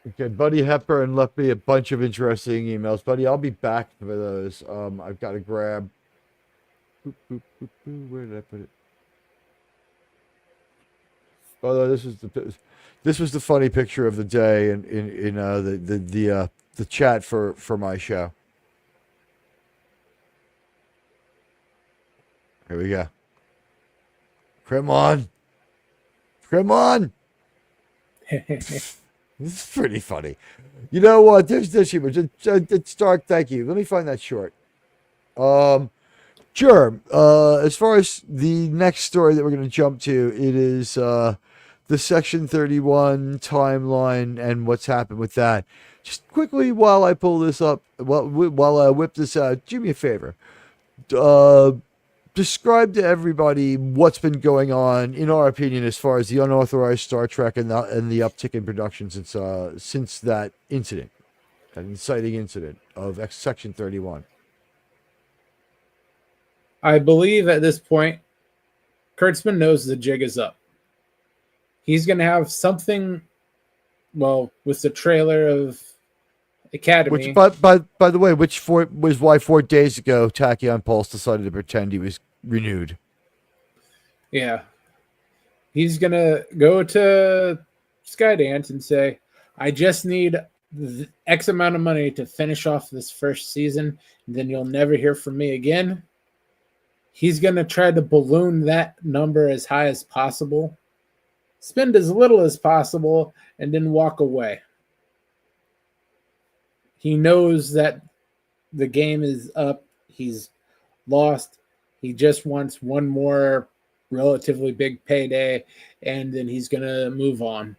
Okay, Buddy Hepburn left me a bunch of interesting emails. Buddy, I'll be back for those. I've got to grab... Where did I put it? Oh, this was the funny picture of the day in the chat for my show. Here we go. Come on. This is pretty funny. You know what? There's this humor. It's dark. Thank you. Let me find that short. Germ, as far as the next story that we're going to jump to, it is the Section 31 timeline and what's happened with that. Just quickly, while I pull this up, while I whip this out, do me a favor. Describe to everybody what's been going on, in our opinion, as far as the unauthorized Star Trek and the uptick in production since that incident, that inciting incident of Section 31. I believe at this point, Kurtzman knows the jig is up. He's going to have something, well, with the trailer of Academy. Which, by the way, was why 4 days ago Tachyon Pulse decided to pretend he was renewed. Yeah. He's going to go to Skydance and say, I just need X amount of money to finish off this first season, and then you'll never hear from me again. He's going to try to balloon that number as high as possible, spend as little as possible, and then walk away. He knows that the game is up. He's lost. He just wants one more relatively big payday, and then he's going to move on.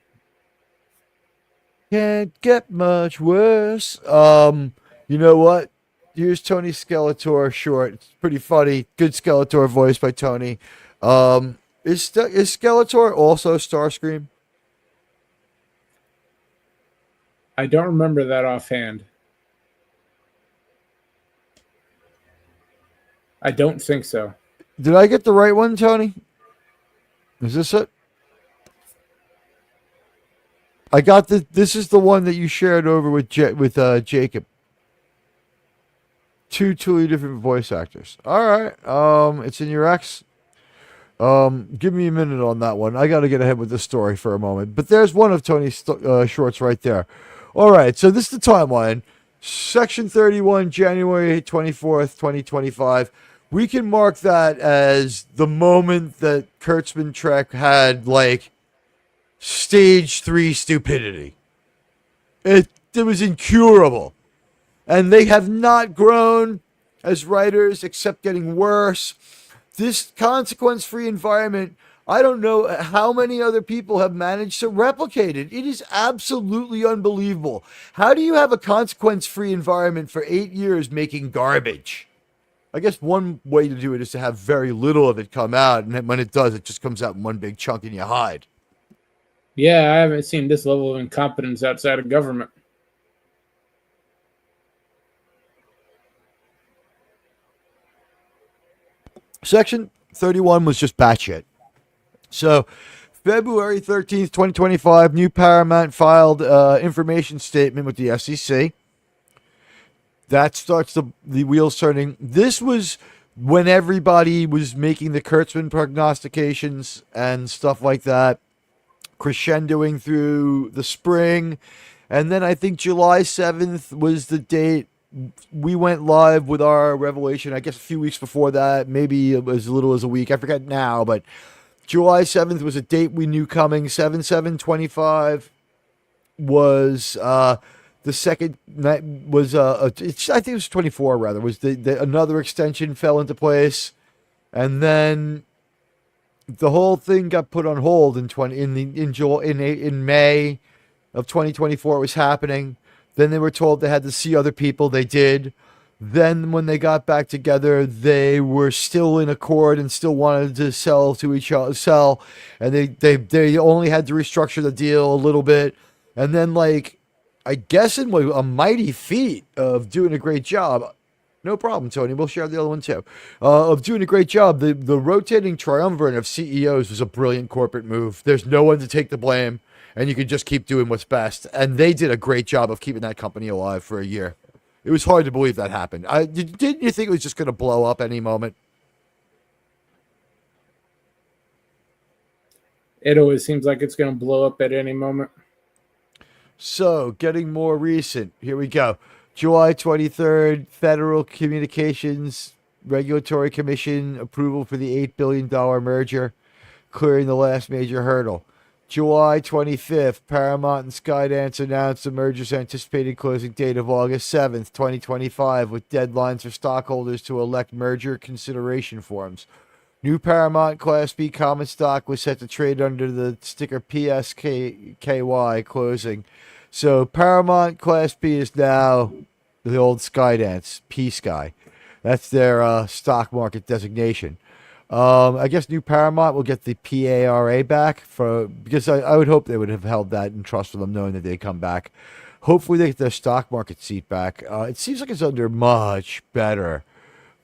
Can't get much worse. You know what? Here's Tony Skeletor short. It's pretty funny. Good Skeletor voice by Tony. Is Skeletor also Starscream? I don't remember that offhand. I don't think so. Did I get the right one, Tony? Is this it? I got the. This is the one that you shared over with Jacob. Two totally different voice actors. All right. It's in your X. Give me a minute on that one. I got to get ahead with this story for a moment. But there's one of Tony's shorts right there. All right. So this is the timeline. Section 31, January 24th, 2025. We can mark that as the moment that Kurtzman Trek had, like, stage 3 stupidity. It was incurable. And they have not grown as writers except getting worse. This consequence-free environment, I don't know how many other people have managed to replicate it. It is absolutely unbelievable. How do you have a consequence-free environment for 8 years making garbage? I guess one way to do it is to have very little of it come out, and when it does, it just comes out in one big chunk and you hide. Yeah, I haven't seen this level of incompetence outside of government. Section 31 was just batshit. So, February 13th, 2025, New Paramount filed information statement with the SEC. That starts the wheels turning. This was when everybody was making the Kurtzman prognostications and stuff like that, crescendoing through the spring. And then I think July 7th was the date we went live with our revelation. I guess a few weeks before that, maybe it was as little as a week. I forget now, but July 7th was a date we knew coming. 7/7/25 was the second night was I think it was 24 rather was the another extension fell into place, and then the whole thing got put on hold in May of 2024. It was happening. Then they were told they had to see other people. They did. Then when they got back together, they were still in accord and still wanted to sell to each other. And they only had to restructure the deal a little bit. And then, like, I guess in a mighty feat of doing a great job. No problem, Tony. We'll share the other one too. Of doing a great job. The rotating triumvirate of CEOs was a brilliant corporate move. There's no one to take the blame, and you can just keep doing what's best. And they did a great job of keeping that company alive for a year. It was hard to believe that happened. Didn't you think it was just going to blow up any moment? It always seems like it's going to blow up at any moment. So, getting more recent. Here we go. July 23rd, Federal Communications Regulatory Commission approval for the $8 billion merger, clearing the last major hurdle. July 25th, Paramount and Skydance announced the merger's anticipated closing date of August 7th, 2025, with deadlines for stockholders to elect merger consideration forms. New Paramount Class B common stock was set to trade under the sticker PSKY closing. So Paramount Class B is now the old Skydance, P-Sky. That's their stock market designation. I guess New Paramount will get the PARA back because I would hope they would have held that in trust for them, knowing that they'd come back. Hopefully they get their stock market seat back. It seems like it's under much better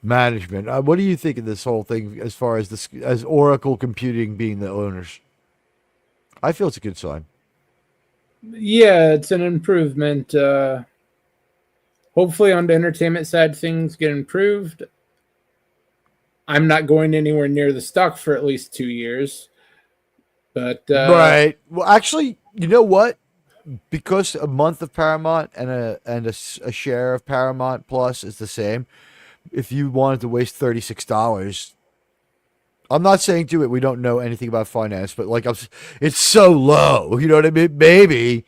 management. What do you think of this whole thing as far as Oracle Computing being the owners? I feel it's a good sign. Yeah, it's an improvement. Hopefully on the entertainment side, things get improved. I'm not going anywhere near the stock for at least 2 years. But right. Well, actually, you know what? Because a month of Paramount and a share of Paramount Plus is the same. If you wanted to waste $36, I'm not saying do it. We don't know anything about finance, but like it's so low. You know what I mean? Maybe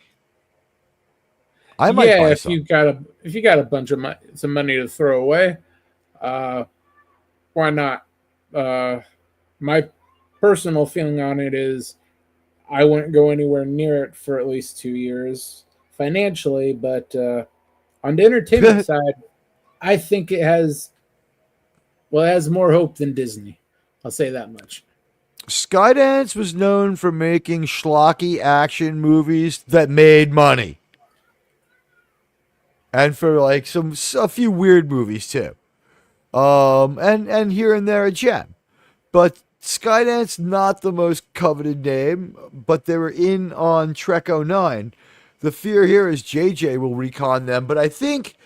I might buy some. If you got a bunch of some money to throw away, why not? My personal feeling on it is I wouldn't go anywhere near it for at least 2 years financially, but on the entertainment side, I think it has more hope than Disney. I'll say that much. Skydance was known for making schlocky action movies that made money. And for like a few weird movies too. and here and there a gem. But Skydance not the most coveted name, but they were in on Trek '09. The fear here is JJ will recon them, but I think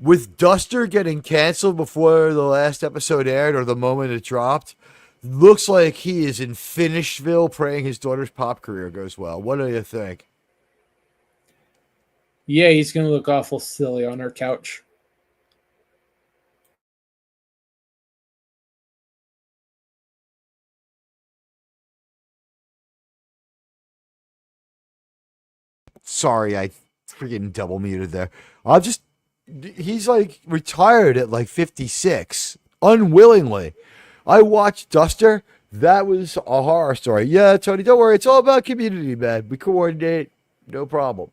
with Duster getting canceled before the last episode aired or the moment it dropped, looks like he is in Finishville praying his daughter's pop career goes well. What do you think? Yeah, he's gonna look awful silly on her couch. Sorry, I freaking double muted there. He's like retired at like 56, unwillingly. I watched Duster. That was a horror story. Yeah, Tony, don't worry. It's all about community, man. We coordinate, no problem.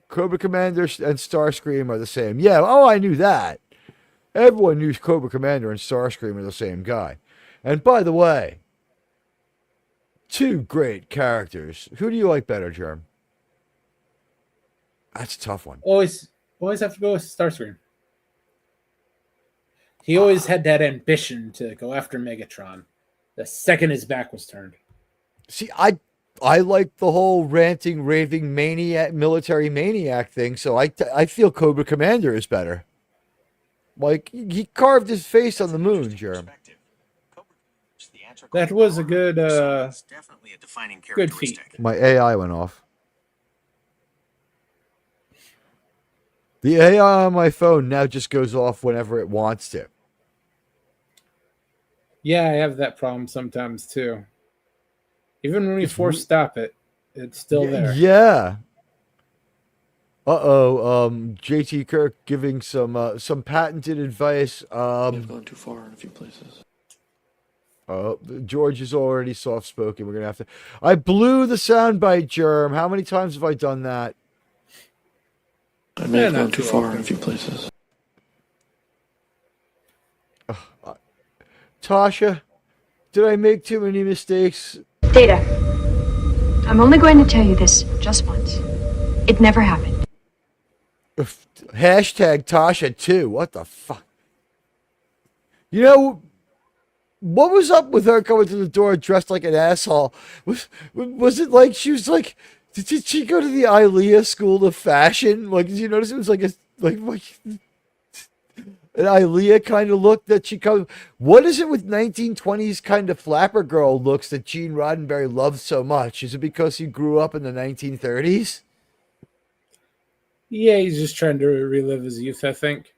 Cobra Commander and Starscream are the same. Yeah, oh, I knew that. Everyone knew Cobra Commander and Starscream are the same guy. And by the way, two great characters. Who do you like better, Germ? That's a tough one. Always have to go with Starscream. He always had that ambition to go after Megatron the second his back was turned. See, I like the whole ranting, raving maniac, military maniac thing. So I feel Cobra Commander is better. Like he carved his face on the moon, Germ. That was a good, good feat. My AI went off. The AI on my phone now just goes off whenever it wants to. Yeah, I have that problem sometimes too. Even when we force stop it, it's still there. Yeah. JT Kirk giving some patented advice. You've gone too far in a few places. George is already soft spoken. We're gonna have to. I blew the soundbite, Germ. How many times have I done that? I may have gone too far in a few places. Tasha, did I make too many mistakes? Data. I'm only going to tell you this just once. It never happened. Hashtag Tasha too. What the fuck? You know, what was up with her coming to the door dressed like an asshole? Was it like she was like, did she go to the ILEA school of fashion? Like, did you notice it was like an ILEA kind of look that she comes? What is it with 1920s kind of flapper girl looks that Gene Roddenberry loves so much? Is it because he grew up in the 1930s? Yeah, he's just trying to relive his youth, I think.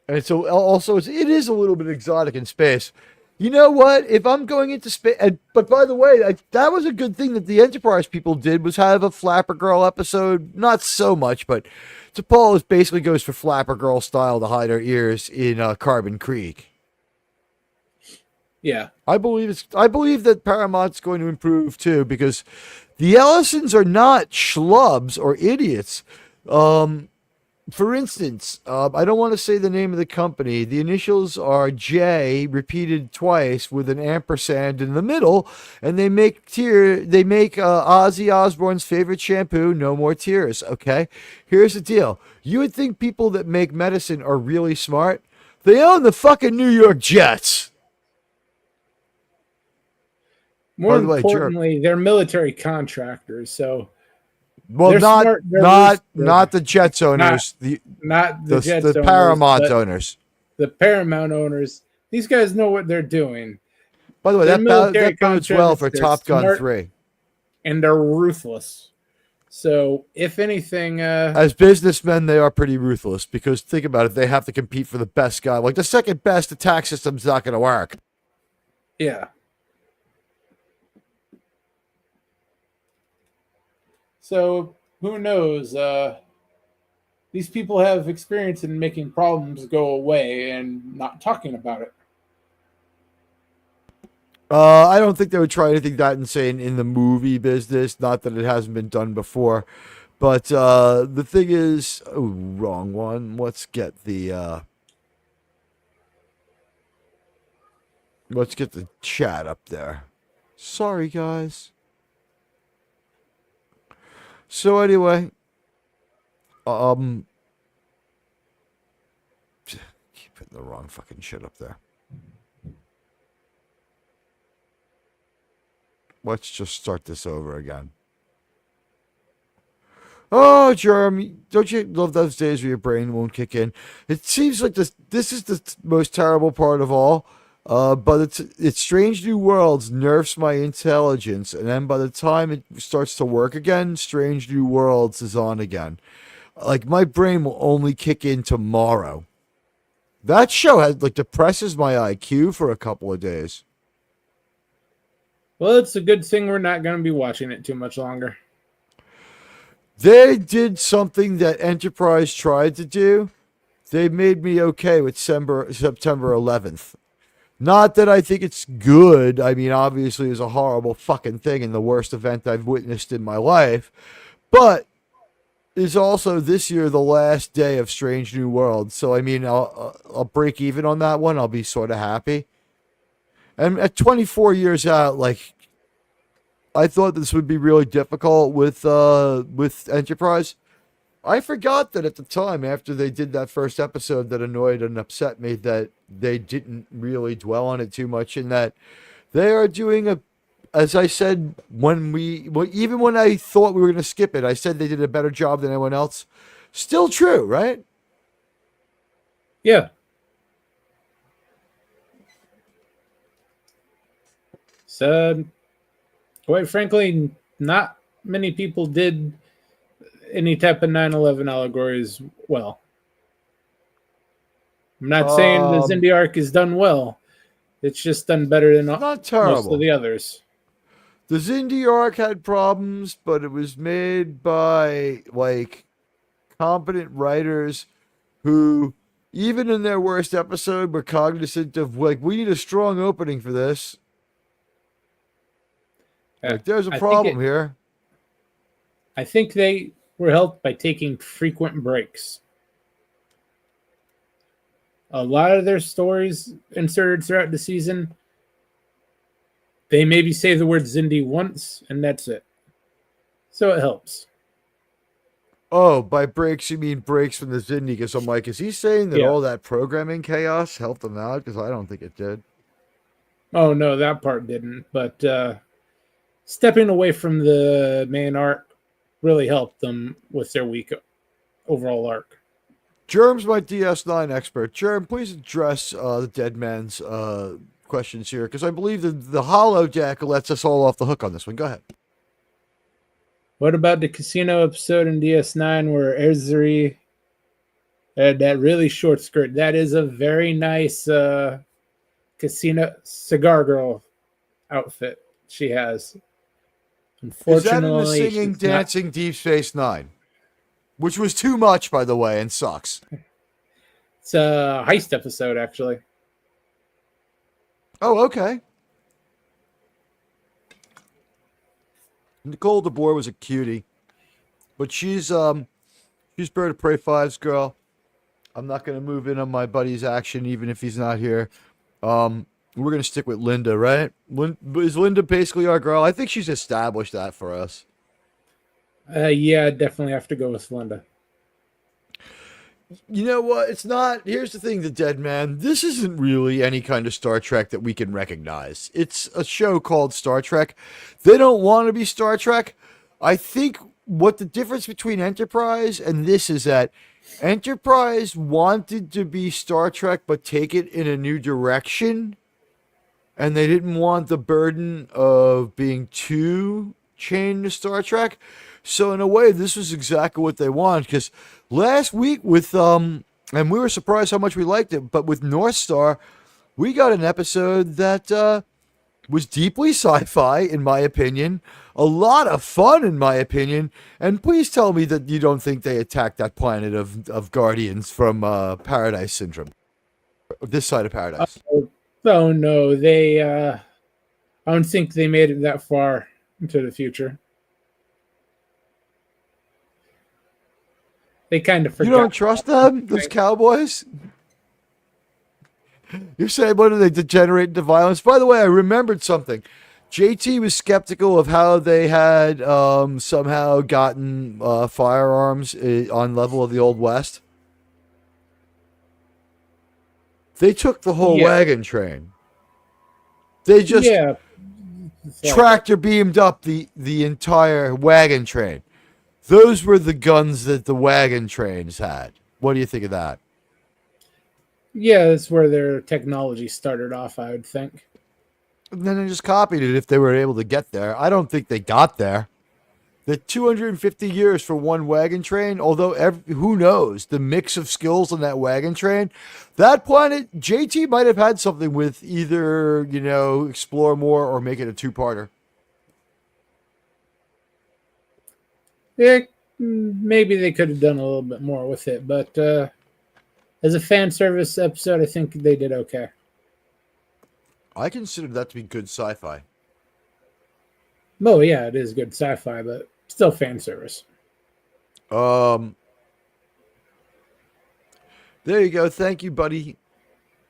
And so also it is a little bit exotic in space. You know what? If I'm going into space, but by the way, that was a good thing that the Enterprise people did was have a Flapper Girl episode. Not so much, but T'Pol basically goes for Flapper Girl style to hide her ears in Carbon Creek. Yeah, I believe that Paramount's going to improve too because the Ellisons are not schlubs or idiots. For instance, I don't want to say the name of the company. The initials are J repeated twice with an ampersand in the middle, and they make Ozzy Osbourne's favorite shampoo, No More Tears. Okay, here's the deal. You would think people that make medicine are really smart. They own the fucking New York Jets. More importantly, they're military contractors, so. Well, not the Jets owners, not the Jets the owners, Paramount owners. The Paramount owners. These guys know what they're doing. By the way, that bodes well for Top Gun 3. And they're ruthless. So, if anything... as businessmen, they are pretty ruthless because think about it. They have to compete for the best guy. Like the second best attack system's not going to work. Yeah. So, who knows? These people have experience in making problems go away and not talking about it. I don't think they would try anything that insane in the movie business. Not that it hasn't been done before. But the thing is... Oh, wrong one. Let's get the chat up there. Sorry, guys. So anyway, putting the wrong fucking shit up there. Let's just start this over again. Oh, Jeremy, don't you love those days where your brain won't kick in? It seems like this is the most terrible part of all. But it's Strange New Worlds nerfs my intelligence, and then by the time it starts to work again, Strange New Worlds is on again. Like, my brain will only kick in tomorrow. That show has depresses my IQ for a couple of days. Well, it's a good thing we're not going to be watching it too much longer. They did something that Enterprise tried to do. They made me okay with September 11th. Not that I think it's good. I mean, obviously, it's a horrible fucking thing and the worst event I've witnessed in my life. But it's also this year the last day of Strange New Worlds. So, I mean, I'll break even on that one. I'll be sort of happy. And at 24 years out, like, I thought this would be really difficult with Enterprise. I forgot that at the time, after they did that first episode that annoyed and upset me, that they didn't really dwell on it too much, and that they are doing as I said, even when I thought we were going to skip it, I said they did a better job than anyone else. Still true, right? Yeah. So, quite frankly, not many people did any type of 9/11 allegories well. I'm not saying the Xindi arc is done well. It's just done better than most of the others. The Xindi arc had problems, but it was made by competent writers who, even in their worst episode, were cognizant of we need a strong opening for this. There's a problem here. I think they were helped by taking frequent breaks. A lot of their stories inserted throughout the season, they maybe say the word Xindi once, and that's it. So it helps. Oh, by breaks, you mean breaks from the Xindi? Because I'm like, is he saying that all that programming chaos helped them out? Because I don't think it did. Oh, no, that part didn't. But stepping away from the main arc really helped them with their weak overall arc. Germ's my DS9 expert. Germ, please address the Dead Man's questions here, because I believe the holodeck lets us all off the hook on this one. Go ahead. What about the casino episode in DS9 where Ezri had that really short skirt? That is a very nice casino cigar girl outfit she has. Unfortunately, is that in the singing, dancing Deep Space Nine? Which was too much, by the way, and sucks. It's a heist episode, actually. Oh, okay. Nicole DeBoer was a cutie, but she's Bird of Prey 5's girl. I'm not going to move in on my buddy's action, even if he's not here. We're going to stick with Linda, right? Is Linda basically our girl? I think she's established that for us. Yeah, definitely have to go with Linda. You know what? It's not. Here's the thing, The Dead Man. This isn't really any kind of Star Trek that we can recognize. It's a show called Star Trek. They don't want to be Star Trek. I think what the difference between Enterprise and this is that Enterprise wanted to be Star Trek but take it in a new direction. And they didn't want the burden of being too chained to Star Trek. So in a way, this was exactly what they wanted, because last week with and we were surprised how much we liked it, but with North Star, we got an episode that was deeply sci-fi, in my opinion, a lot of fun, in my opinion, and please tell me that you don't think they attacked that planet of Guardians from Paradise Syndrome, this side of Paradise. Oh no, they I don't think they made it that far into the future. They kind of forgot. You don't trust them? Those cowboys? You're saying, what, do they degenerate into violence? By the way, I remembered something. JT was skeptical of how they had somehow gotten firearms on level of the Old West. They took the whole Yeah. wagon train. They just Yeah. It's like- tractor beamed up the entire wagon train. Those were the guns that the wagon trains had. What do you think of that? Yeah, that's where their technology started off, I would think. And then they just copied it if they were able to get there. I don't think they got there. The 250 years for one wagon train, although who knows, the mix of skills on that wagon train, that planet, JT might have had something with either, explore more or make it a two-parter. Yeah, maybe they could have done a little bit more with it, but as a fan service episode, I think they did okay. I consider that to be good sci-fi. Oh, yeah, it is good sci-fi, but still fan service. There you go. Thank you, buddy.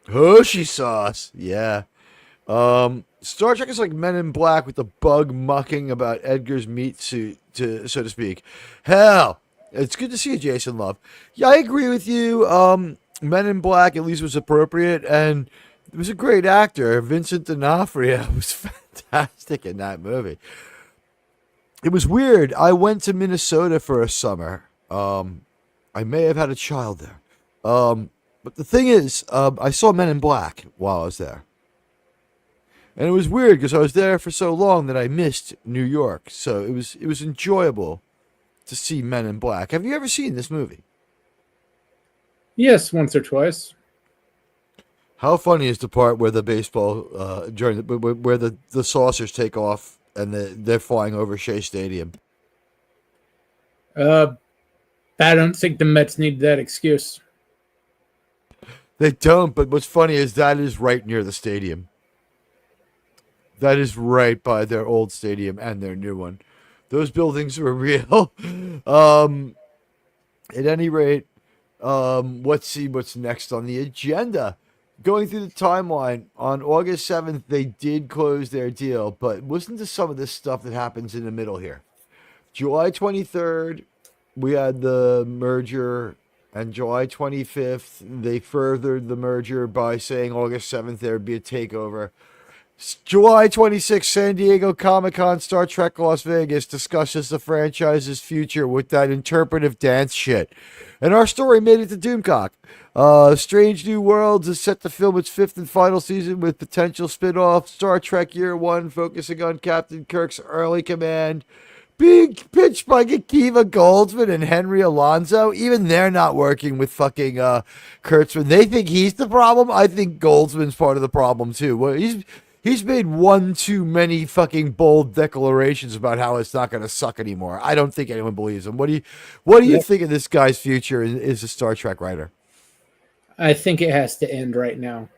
Hershey sauce. Yeah. Star Trek is like Men in Black with the bug mucking about Edgar's meat suit, so to speak. Hell, it's good to see you, Jason Love. Yeah, I agree with you. Men in Black at least was appropriate, and it was a great actor. Vincent D'Onofrio was fantastic in that movie. It was weird. I went to Minnesota for a summer. I may have had a child there. But the thing is, I saw Men in Black while I was there. And it was weird because I was there for so long that I missed New York. So it was enjoyable to see Men in Black. Have you ever seen this movie? Yes, once or twice. How funny is the part where the baseball where the saucers take off and they're flying over Shea Stadium? I don't think the Mets need that excuse. They don't, but what's funny is that is right near the stadium. That is right by their old stadium and their new one. Those buildings were real. At any rate, let's see what's next on the agenda. Going through the timeline, on August 7th, they did close their deal, but listen to some of this stuff that happens in the middle here. July 23rd, we had the merger, and July 25th, they furthered the merger by saying August 7th there would be a takeover. July 26th, San Diego Comic-Con, Star Trek Las Vegas discusses the franchise's future with that interpretive dance shit. And our story made it to Doomcock. Strange New Worlds is set to film its 5th and final season with potential spin-off. Star Trek Year 1 focusing on Captain Kirk's early command. Big pitch by Akiva Goldsman and Henry Alonso. Even they're not working with fucking Kurtzman. They think he's the problem. I think Goldsman's part of the problem too. Well, he's made one too many fucking bold declarations about how it's not going to suck anymore. I don't think anyone believes him. What do you think of this guy's future as a Star Trek writer? I think it has to end right now.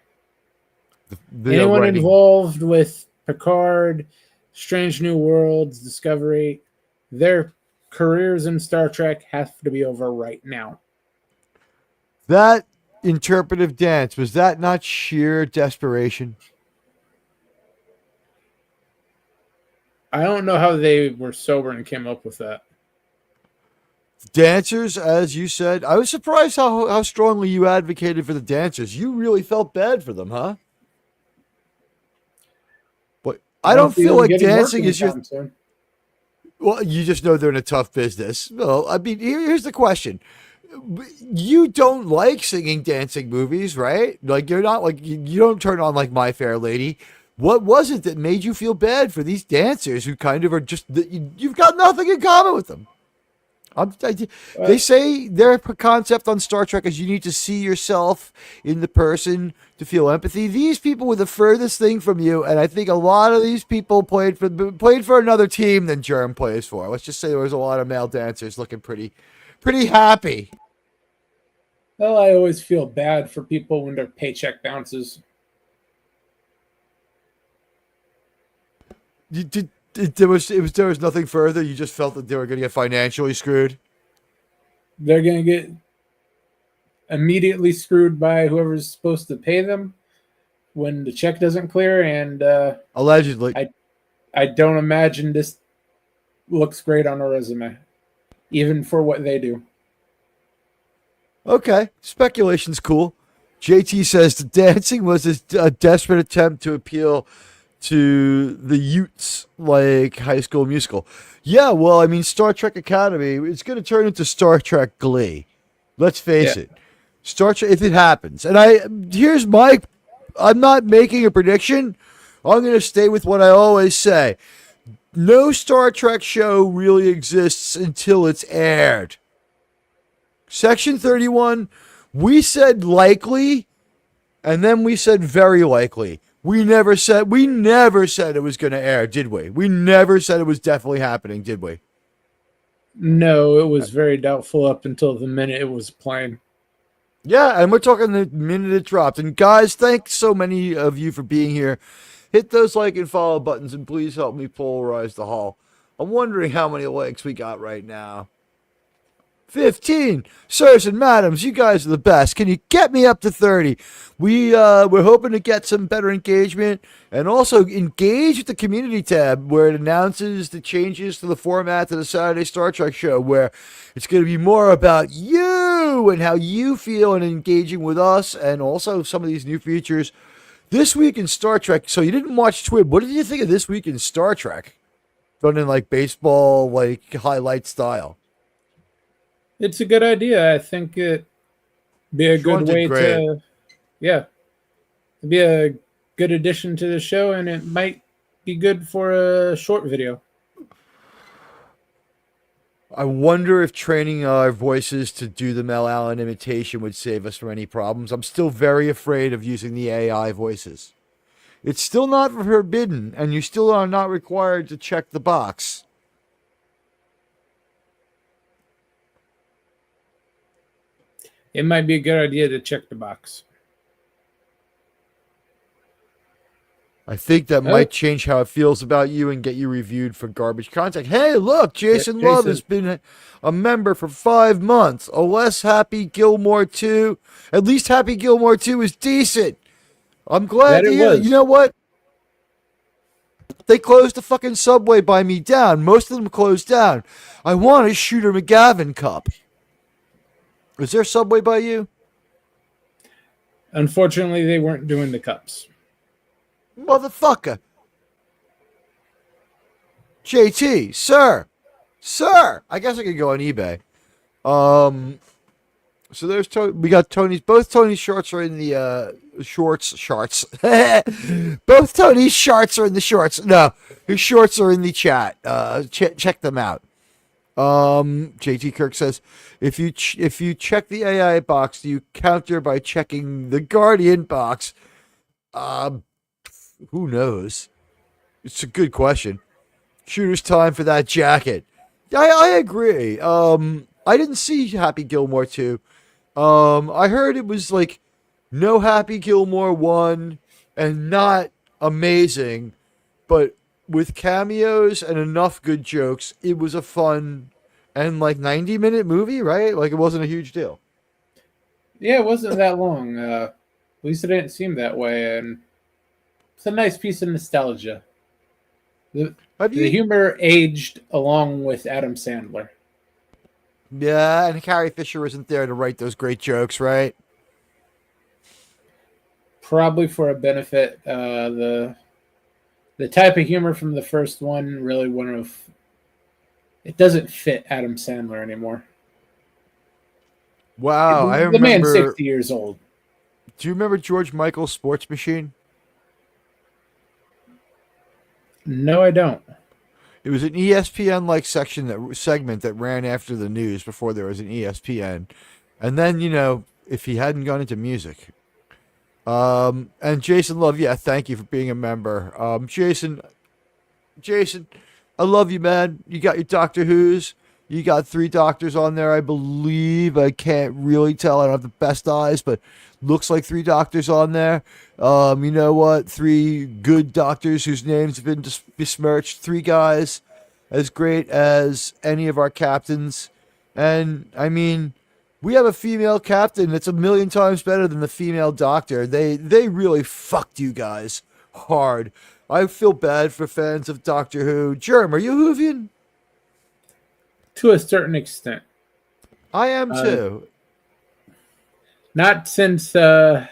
Anyone involved with Picard, Strange New Worlds, Discovery, their careers in Star Trek have to be over right now. That interpretive dance, was that not sheer desperation? I don't know how they were sober and came up with that. Dancers, as you said, I was surprised how strongly you advocated for the dancers. You really felt bad for them, huh? But I don't feel like dancing is your... Well, you just know they're in a tough business. Well, I mean, here's the question. You don't like singing dancing movies, right? Like, you're not like, you don't turn on like My Fair Lady. What was it that made you feel bad for these dancers who kind of are just, you've got nothing in common with them? They say their concept on Star Trek is you need to see yourself in the person to feel empathy. These people were the furthest thing from you, and I think a lot of these people played for another team than Germ plays for. Let's just say there was a lot of male dancers looking pretty happy. Well, I always feel bad for people when their paycheck bounces. There was nothing further. You just felt that they were going to get financially screwed. They're going to get immediately screwed by whoever's supposed to pay them when the check doesn't clear. And allegedly, I don't imagine this looks great on a resume, even for what they do. Okay, speculation's cool. JT says the dancing was a desperate attempt to appeal to the Utes, like High School Musical. Yeah, well, I mean, Star Trek Academy, it's going to turn into Star Trek Glee. Let's face it. Star Trek, if it happens. And I'm not making a prediction. I'm going to stay with what I always say. No Star Trek show really exists until it's aired. Section 31, we said likely, and then we said very likely. We never said it was going to air, did we? We never said it was definitely happening, did we? No, it was very doubtful up until the minute it was playing. Yeah, and we're talking the minute it dropped. And guys, thanks so many of you for being here. Hit those like and follow buttons, and please help me polarize the hall. I'm wondering how many likes we got right now. 15. Sirs and madams, you guys are the best. Can you get me up to 30? We're hoping to get some better engagement and also engage with the community tab where it announces the changes to the format to the Saturday Star Trek show, where it's going to be more about you and how you feel and engaging with us, and also some of these new features. This week in Star Trek, so you didn't watch Twib. What did you think of this week in Star Trek? Done in like baseball, like highlight style. It's a good idea. I think it'd be a good way to, it'd be a good addition to the show, and it might be good for a short video. I wonder if training our voices to do the Mel Allen imitation would save us from any problems. I'm still very afraid of using the AI voices. It's still not forbidden, and you still are not required to check the box. It might be a good idea to check the box. I think that might change how it feels about you and get you reviewed for garbage content. Hey, look, Jason Love has been a member for 5 months. A less Happy Gilmore 2. At least Happy Gilmore 2 is decent. I'm glad to hear. You know what? They closed the fucking Subway by me down. Most of them closed down. I want a Shooter McGavin cup. Is there Subway by you? Unfortunately, they weren't doing the cups. Motherfucker. JT, sir. I guess I could go on eBay. So there's we got Tony's. Both Tony's shorts are in the shorts. Both Tony's shorts are in the shorts. No, his shorts are in the chat. Check them out. JT Kirk says, if you check the AI box, do you counter by checking the Guardian box? Who knows? It's a good question. Shooter's time for that jacket. I agree. I didn't see Happy Gilmore 2. I heard it was like no Happy Gilmore 1 and not amazing, but with cameos and enough good jokes, it was a fun and like 90-minute movie, right? Like it wasn't a huge deal. Yeah, it wasn't that long. At least it didn't seem that way, and it's a nice piece of nostalgia. The humor aged along with Adam Sandler. Yeah, and Carrie Fisher isn't there to write those great jokes, right? Probably for a benefit. The type of humor from the first one really wouldn't have. It doesn't fit Adam Sandler anymore. Wow, I remember. The man's 60 years old. Do you remember George Michael's Sports Machine? No, I don't. It was an ESPN-like segment that ran after the news before there was an ESPN. And then, if he hadn't gone into music. And Jason Love, thank you for being a member. Jason, I love you, man. You got your Doctor Who's. You got 3 doctors on there, I believe. I can't really tell. I don't have the best eyes, but looks like 3 doctors on there. You know what? 3 good doctors whose names have been besmirched. 3 guys as great as any of our captains. And, I mean, we have a female captain that's 1,000,000 times better than the female doctor. They really fucked you guys hard. I feel bad for fans of Doctor Who. Germ, are you Whovian? To a certain extent. I am too. Not since the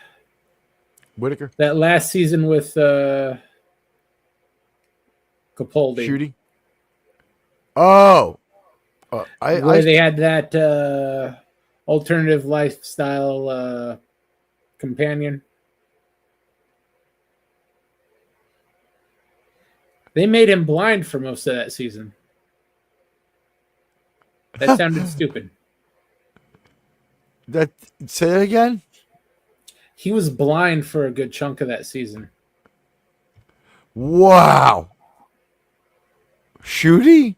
Whitaker. That last season with Capaldi. Shooty. Oh. Where they had that alternative lifestyle companion. They made him blind for most of that season. That sounded stupid. Say that again? He was blind for a good chunk of that season. Wow. Shooty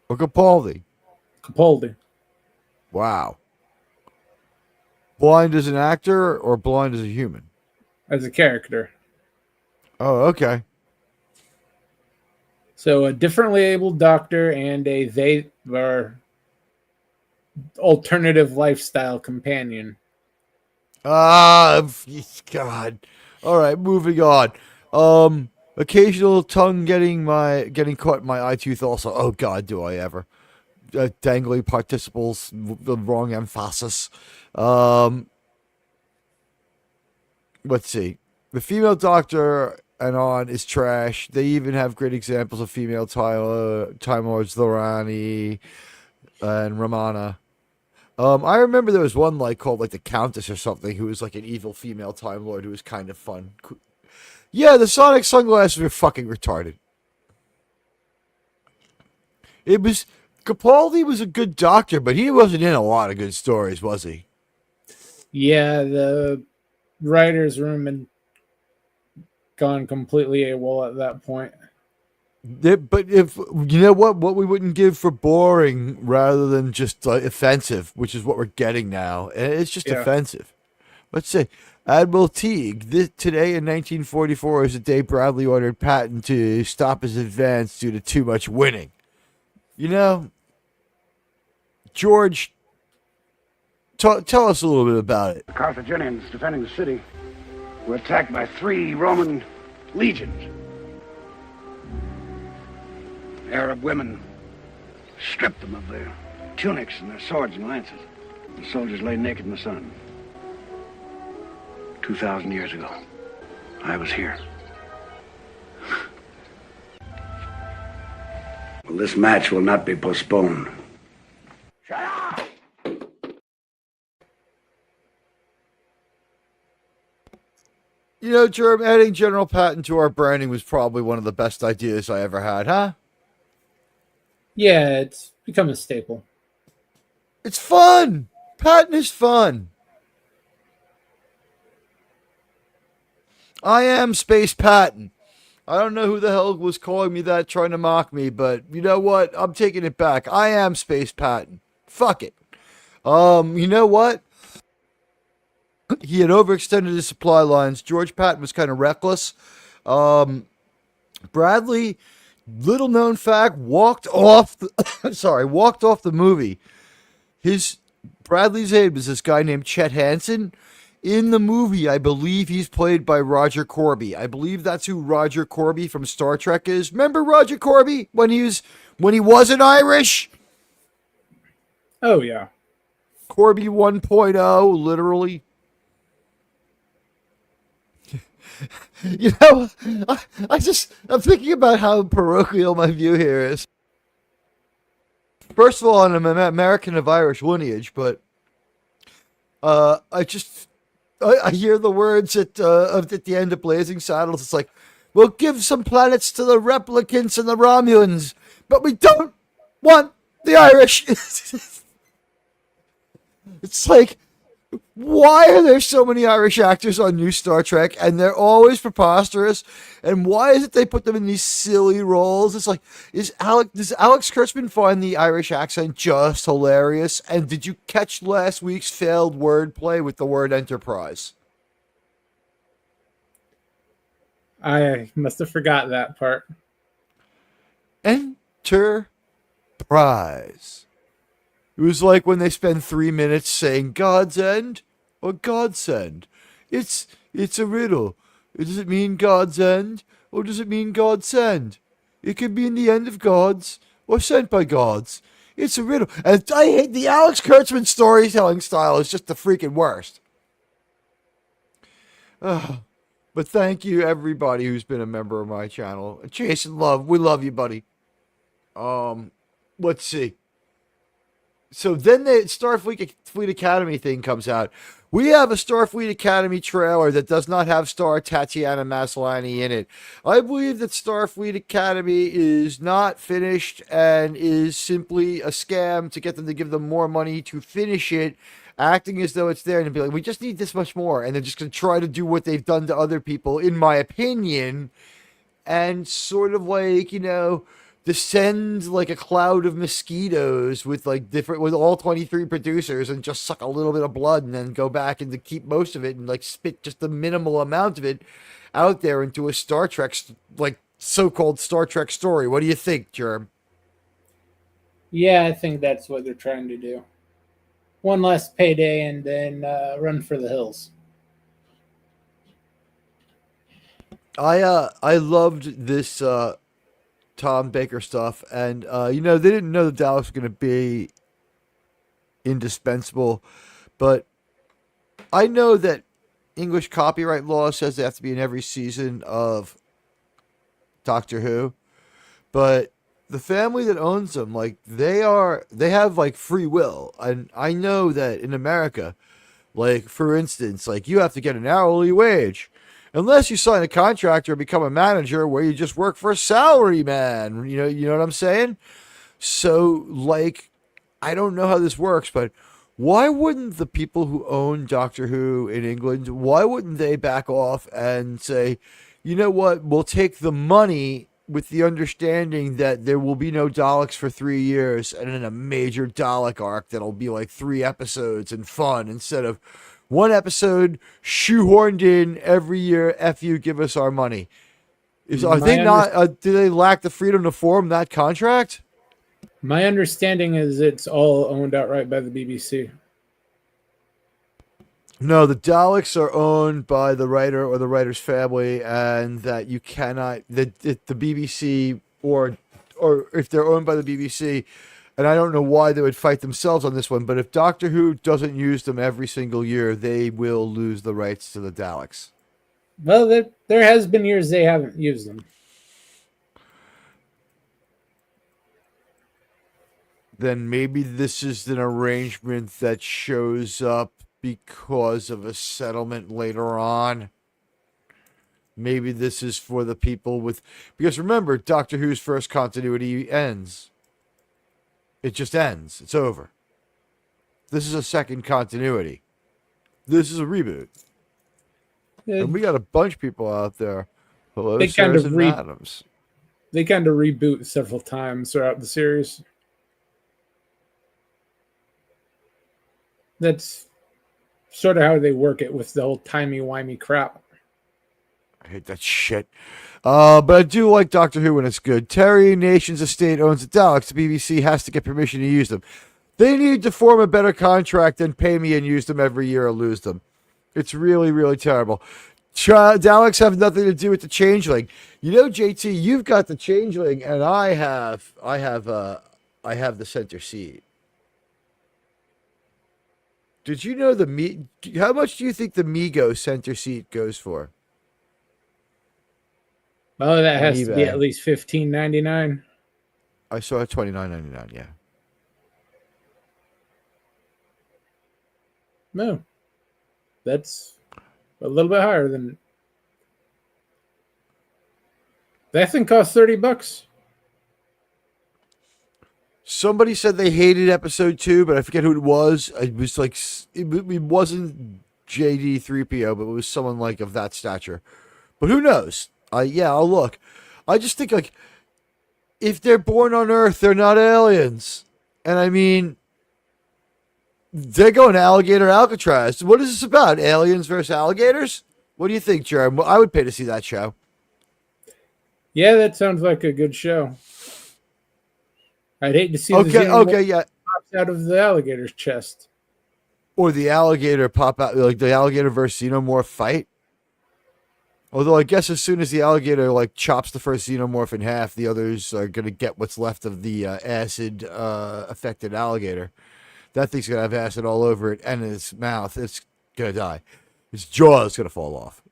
or Capaldi? Capaldi. Wow. Blind as an actor or blind as a human? As a character. Oh, okay. So a differently abled doctor and they are alternative lifestyle companion. God. All right, moving on. Occasional tongue getting caught in my eye tooth also. Oh God, do I ever. Dangling participles, the wrong emphasis. Let's see. The female doctor and on is trash. They even have great examples of female Time Lords, Lorani and Ramana. I remember there was one called the Countess or something who was like an evil female Time Lord who was kind of fun. Yeah, the Sonic sunglasses were fucking retarded. Capaldi was a good doctor, but he wasn't in a lot of good stories, was he? Yeah, the writer's room had gone completely AWOL at that point. But if you know what we wouldn't give for boring rather than just offensive, which is what we're getting now, and it's just offensive. Let's say Admiral Teague today in 1944 is the day Bradley ordered Patton to stop his advance due to too much winning. You know, George, tell us a little bit about it. The Carthaginians defending the city were attacked by 3 Roman legions. Arab women stripped them of their tunics and their swords and lances. The soldiers lay naked in the sun. 2,000 years ago, I was here. Well, this match will not be postponed. Shut up! You know, Germ, adding General Patton to our branding was probably one of the best ideas I ever had, huh? Yeah, it's become a staple. It's fun! Patton is fun. I am Space Patton. I don't know who the hell was calling me that, trying to mock me, but you know what? I'm taking it back. I am Space Patton. Fuck it. You know what? He had overextended his supply lines. George Patton was kind of reckless. Bradley, little known fact, walked off the movie. Bradley's aide was this guy named Chet Hansen. In the movie, I believe he's played by Roger Corby. I believe that's who Roger Corby from Star Trek is. Remember Roger Corby when he wasn't Irish? Oh yeah. Corby 1.0, literally. You know, I'm thinking about how parochial my view here is. First of all, I'm an American of Irish lineage, but I hear the words at the end of Blazing Saddles. It's like, we'll give some planets to the replicants and the Romulans, but we don't want the Irish. It's like, why are there so many Irish actors on new Star Trek, and they're always preposterous? And why is it they put them in these silly roles? It's like, does Alex Kurtzman find the Irish accent just hilarious? And did you catch last week's failed wordplay with the word Enterprise? I must have forgot that part. Enterprise. It was like when they spend 3 minutes saying God's End or Godsend. It's a riddle. Does it mean God's End or does it mean Godsend? It could mean the end of gods or sent by gods. It's a riddle. And I hate the Alex Kurtzman storytelling style is just the freaking worst. But thank you, everybody who's been a member of my channel. Jason, we love you, buddy. Let's see. So then the Starfleet Academy thing comes out. We have a Starfleet Academy trailer that does not have star Tatiana Maslany in it. I believe that Starfleet Academy is not finished and is simply a scam to get them to give them more money to finish it, acting as though it's there and be like, we just need this much more. And they're just going to try to do what they've done to other people, in my opinion, and sort of like, descend like a cloud of mosquitoes with all 23 producers and just suck a little bit of blood and then go back and to keep most of it and like spit just the minimal amount of it out there into a Star Trek, like so-called Star Trek story. What do you think, Germ? Yeah, I think that's what they're trying to do. One last payday and then run for the hills. I loved this Tom Baker stuff, and they didn't know the Daleks was going to be indispensable, but I know that English copyright law says they have to be in every season of Doctor Who, but the family that owns them, like they have like free will, and I know that in America, like for instance, like you have to get an hourly wage. Unless you sign a contract or become a manager where you just work for a salary man. You know what I'm saying? So, like, I don't know how this works, but why wouldn't the people who own Doctor Who in England, why wouldn't they back off and say, you know what, we'll take the money with the understanding that there will be no Daleks for 3 years and then a major Dalek arc that'll be like 3 episodes and fun instead of one episode shoehorned in every year. F you, give us our money. Are they not? Do they lack the freedom to form that contract? My understanding is it's all owned outright by the BBC. No, the Daleks are owned by the writer or the writer's family, and that you cannot the BBC or if they're owned by the BBC. And I don't know why they would fight themselves on this one, but if Doctor Who doesn't use them every single year, they will lose the rights to the Daleks. Well, there has been years they haven't used them. Then maybe this is an arrangement that shows up because of a settlement later on. Maybe this is for the people because remember, Doctor Who's first continuity ends. It just ends. It's over. This is a second continuity. This is a reboot. And we got a bunch of people out there. Hello, they kind of Adams. They kind of reboot several times throughout the series. That's sort of how they work it with the whole timey-wimey crap. I hate that shit. But I do like Doctor Who when it's good. Terry Nation's estate owns the Daleks. The BBC has to get permission to use them. They need to form a better contract than pay me and use them every year or lose them. It's really, really terrible. Daleks have nothing to do with the Changeling. JT, you've got the Changeling, and I have the center seat. Did you know how much do you think the Mego center seat goes for? Oh, that has to be at least $15.99. I saw it $29.99. Yeah. No, that's a little bit higher than that thing costs $30. Somebody said they hated episode 2, but I forget who it was. It was like it wasn't JD3PO, but it was someone like of that stature. But who knows? I'll look. I just think like if they're born on Earth, they're not aliens. And I mean, they're going to Alligator Alcatraz. What is this about? Aliens versus alligators? What do you think, Jerem? I would pay to see that show. Yeah, that sounds like a good show. I'd hate to see the xenomorph pops out of the alligator's chest. Or the alligator pop out, like the alligator versus xenomorph fight. Although I guess as soon as the alligator like chops the first xenomorph in half, the others are going to get what's left of the acid affected alligator. That thing's going to have acid all over it and in its mouth. It's going to die. Its jaw is going to fall off.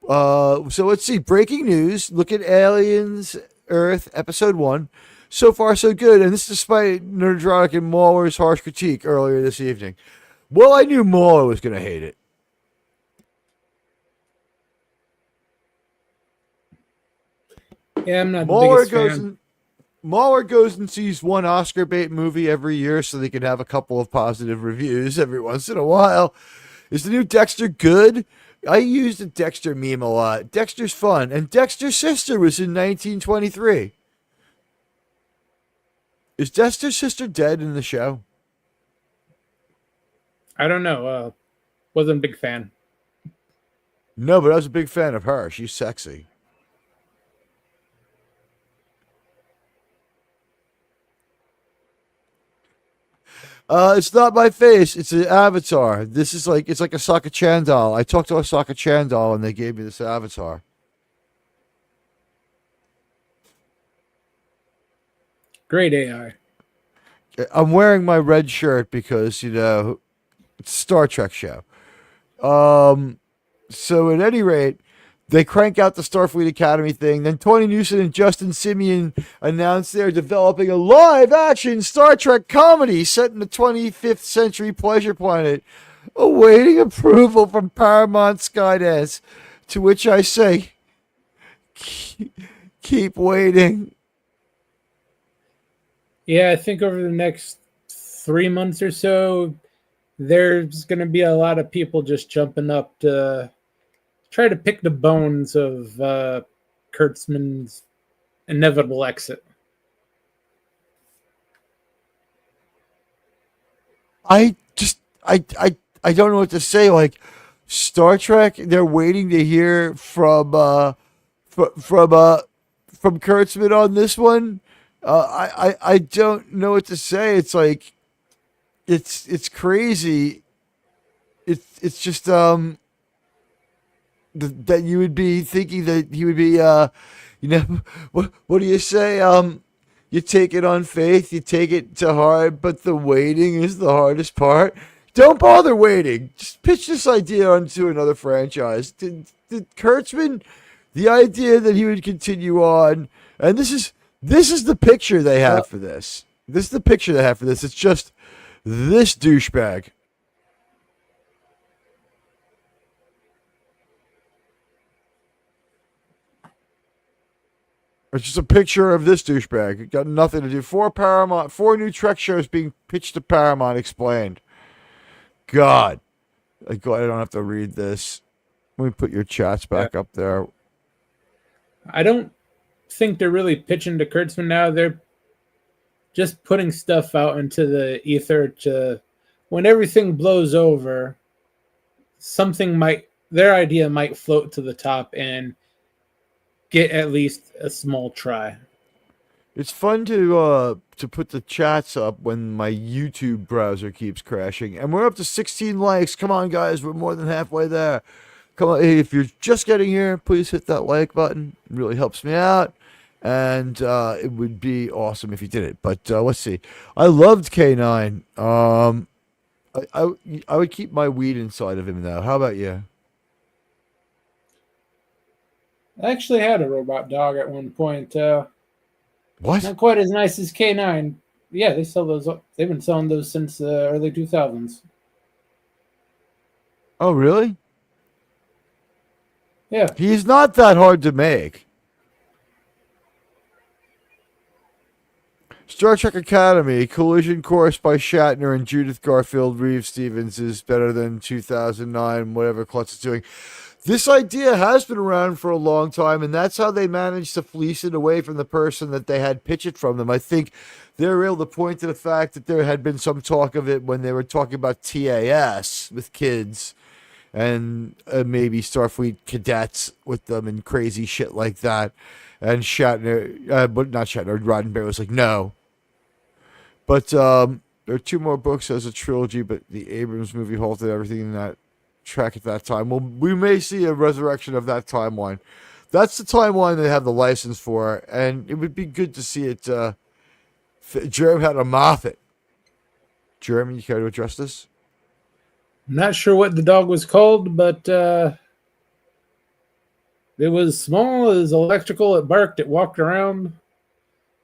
So let's see. Breaking news. Look at Aliens Earth Episode 1. So far, so good. And this despite Nerdrotic and Mauler's harsh critique earlier this evening. Well, I knew Mauler was going to hate it. Yeah, I'm not the biggest fan. Mauler goes and sees one Oscar bait movie every year so they can have a couple of positive reviews every once in a while. Is the new Dexter good? I used the Dexter meme a lot. Dexter's fun. And Dexter's sister was in 1923. Is Dexter's sister dead in the show? I don't know. Wasn't a big fan. No, but I was a big fan of her. She's sexy. It's not my face. It's an avatar. This is like, it's like a Sokka Chan doll. I talked to a Sokka Chan doll and they gave me this avatar. Great AI. I'm wearing my red shirt because, it's a Star Trek show. So at any rate, they crank out the Starfleet Academy thing. Then Tony Newson and Justin Simeon announced they're developing a live-action Star Trek comedy set in the 25th century pleasure planet, awaiting approval from Paramount Skydance. To which I say, keep waiting. Yeah, I think over the next 3 months or so, there's going to be a lot of people just jumping up to try to pick the bones of Kurtzman's inevitable exit. I don't know what to say. Like Star Trek, they're waiting to hear from Kurtzman on this one. I don't know what to say. It's like it's crazy. It's just that you would be thinking that he would be what do you say? You take it on faith, you take it to heart, but the waiting is the hardest part. Don't bother waiting. Just pitch this idea onto another franchise. Did Kurtzman, the idea that he would continue on, and this is the picture they have for this. This is the picture they have for this. It's just this douchebag. It's just a picture of this douchebag. It got nothing to do. Four new Trek shows being pitched to Paramount explained. God. I'm glad I don't have to read this. Let me put your chats back up there. I don't think they're really pitching to Kurtzman now. They're just putting stuff out into the ether to, when everything blows over, their idea might float to the top and get at least a small try. It's fun to put the chats up when my YouTube browser keeps crashing. And we're up to 16 likes. Come on, guys. We're more than halfway there. Come on. Hey, if you're just getting here, please hit that like button. It really helps me out. And it would be awesome if you did it. But let's see. I loved K9. I would keep my weed inside of him, though. How about you? I actually had a robot dog at one point. What? Not quite as nice as K9. Yeah, they sell those. They've been selling those since the early 2000s. Oh, really? Yeah. He's not that hard to make. Star Trek Academy, Collision Course by Shatner and Judith Garfield Reeves Stevens is better than 2009, whatever Klutz is doing. This idea has been around for a long time, and that's how they managed to fleece it away from the person that they had pitch it from them. I think they were able to point to the fact that there had been some talk of it when they were talking about TAS with kids and maybe Starfleet cadets with them and crazy shit like that. And Shatner, but not Shatner, Roddenberry was like, no. But there are two more books as a trilogy, but the Abrams movie halted everything in that track at that time. Well, we may see a resurrection of that timeline. That's the timeline they have the license for, and it would be good to see it. Germ had a Moffat. Germ, you care to address this? I'm not sure what the dog was called, but It was small, it was electrical, it barked, it walked around.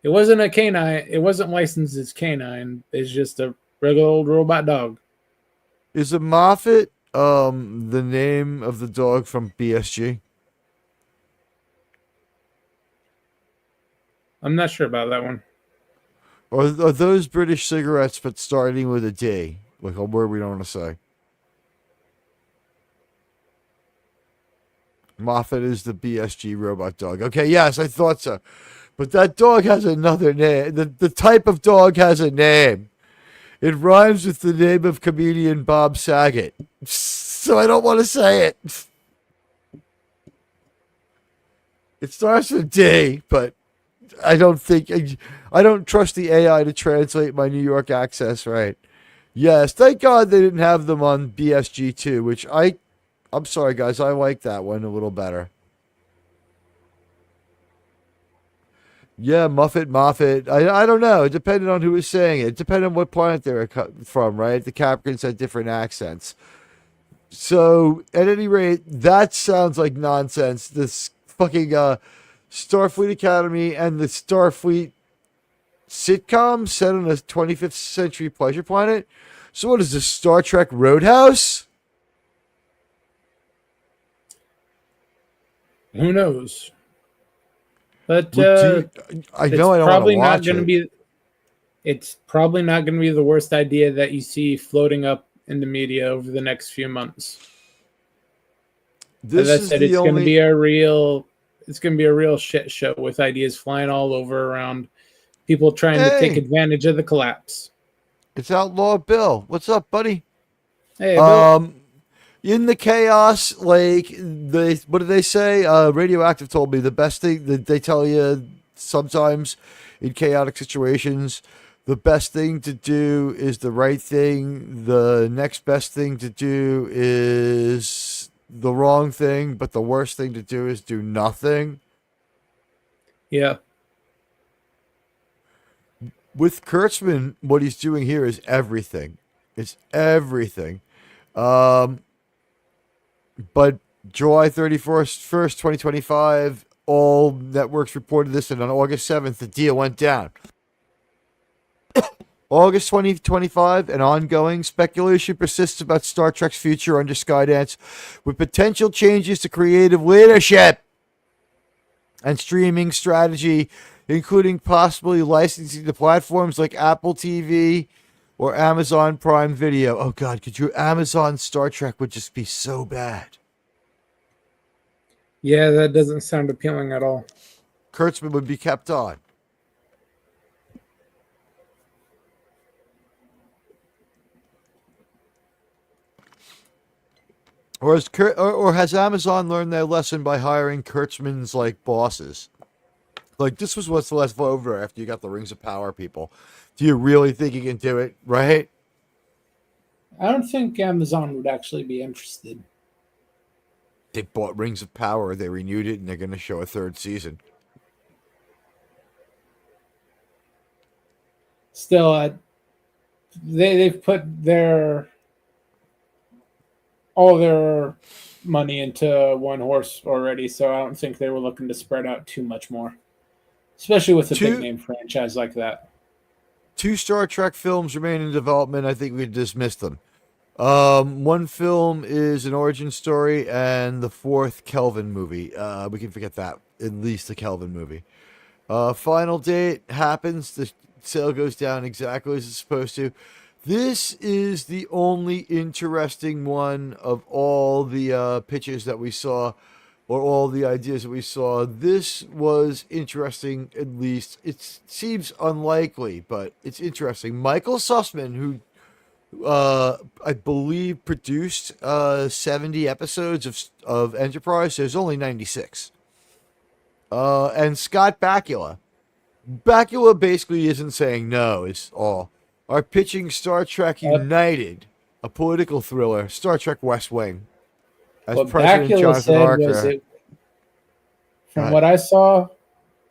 It wasn't a canine. It wasn't licensed as canine. It's just a regular old robot dog. Is a Moffat the name of the dog from BSG? I'm not sure about that one. Or are those British cigarettes but starting with a D? Like a word we don't want to say. Moffat is the BSG robot dog. Okay, yes, I thought so. But that dog has another name. The type of dog has a name. It rhymes with the name of comedian Bob Saget. So I don't want to say it. It starts with D, but I don't trust the AI to translate my New York accents right. Yes, thank God they didn't have them on BSG2, which I'm sorry, guys. I like that one a little better. Yeah, Moffat. I don't know. It depended on who was saying it. It depended on what planet they were from, right? The Capricorns had different accents. So, at any rate, that sounds like nonsense. This fucking Starfleet Academy and the Starfleet sitcom set on a 25th century pleasure planet. So, what is this, Star Trek Roadhouse? Who knows? But I know I don't want to watch it. It's probably not going to be the worst idea that you see floating up in the media over the next few months. As I said, it's going to be a real shit show with ideas flying all over around, people trying to take advantage of the collapse. It's Outlaw Bill. What's up, buddy? Hey, Bill. In the chaos, like what do they say? Radioactive told me the best thing that they tell you sometimes in chaotic situations, the best thing to do is the right thing. The next best thing to do is the wrong thing, but the worst thing to do is do nothing. Yeah. With Kurtzman, what he's doing here is everything. It's everything. But July 1st, 2025, all networks reported this, and on August 7th, the deal went down. August 2025, and ongoing speculation persists about Star Trek's future under Skydance, with potential changes to creative leadership and streaming strategy, including possibly licensing to platforms like Apple TV or Amazon Prime Video. Oh, God, could you? Amazon Star Trek would just be so bad. Yeah, that doesn't sound appealing at all. Kurtzman would be kept on. Or has Amazon learned their lesson by hiring Kurtzman's like bosses? Like, this was what's left over after you got the Rings of Power people. Do you really think you can do it, right? I don't think Amazon would actually be interested. They bought Rings of Power, they renewed it, and they're going to show a third season. Still, they've put all their money into one horse already, so I don't think they were looking to spread out too much more, especially with a big name franchise like that. 2 Star Trek films remain in development. I think we dismissed them. One film is an origin story, and the 4th Kelvin movie. We can forget that. At least the Kelvin movie. Final date happens. The sale goes down exactly as it's supposed to. This is the only interesting one of all the pitches that we saw, or all the ideas that we saw. This was interesting, at least. It seems unlikely, but it's interesting. Michael Sussman, who I believe produced 70 episodes of Enterprise. There's only 96. And Scott Bakula. Bakula basically isn't saying no, is all. Are pitching Star Trek United, a political thriller, Star Trek West Wing. As what President Bakula Jonathan said Harker. was from what I saw,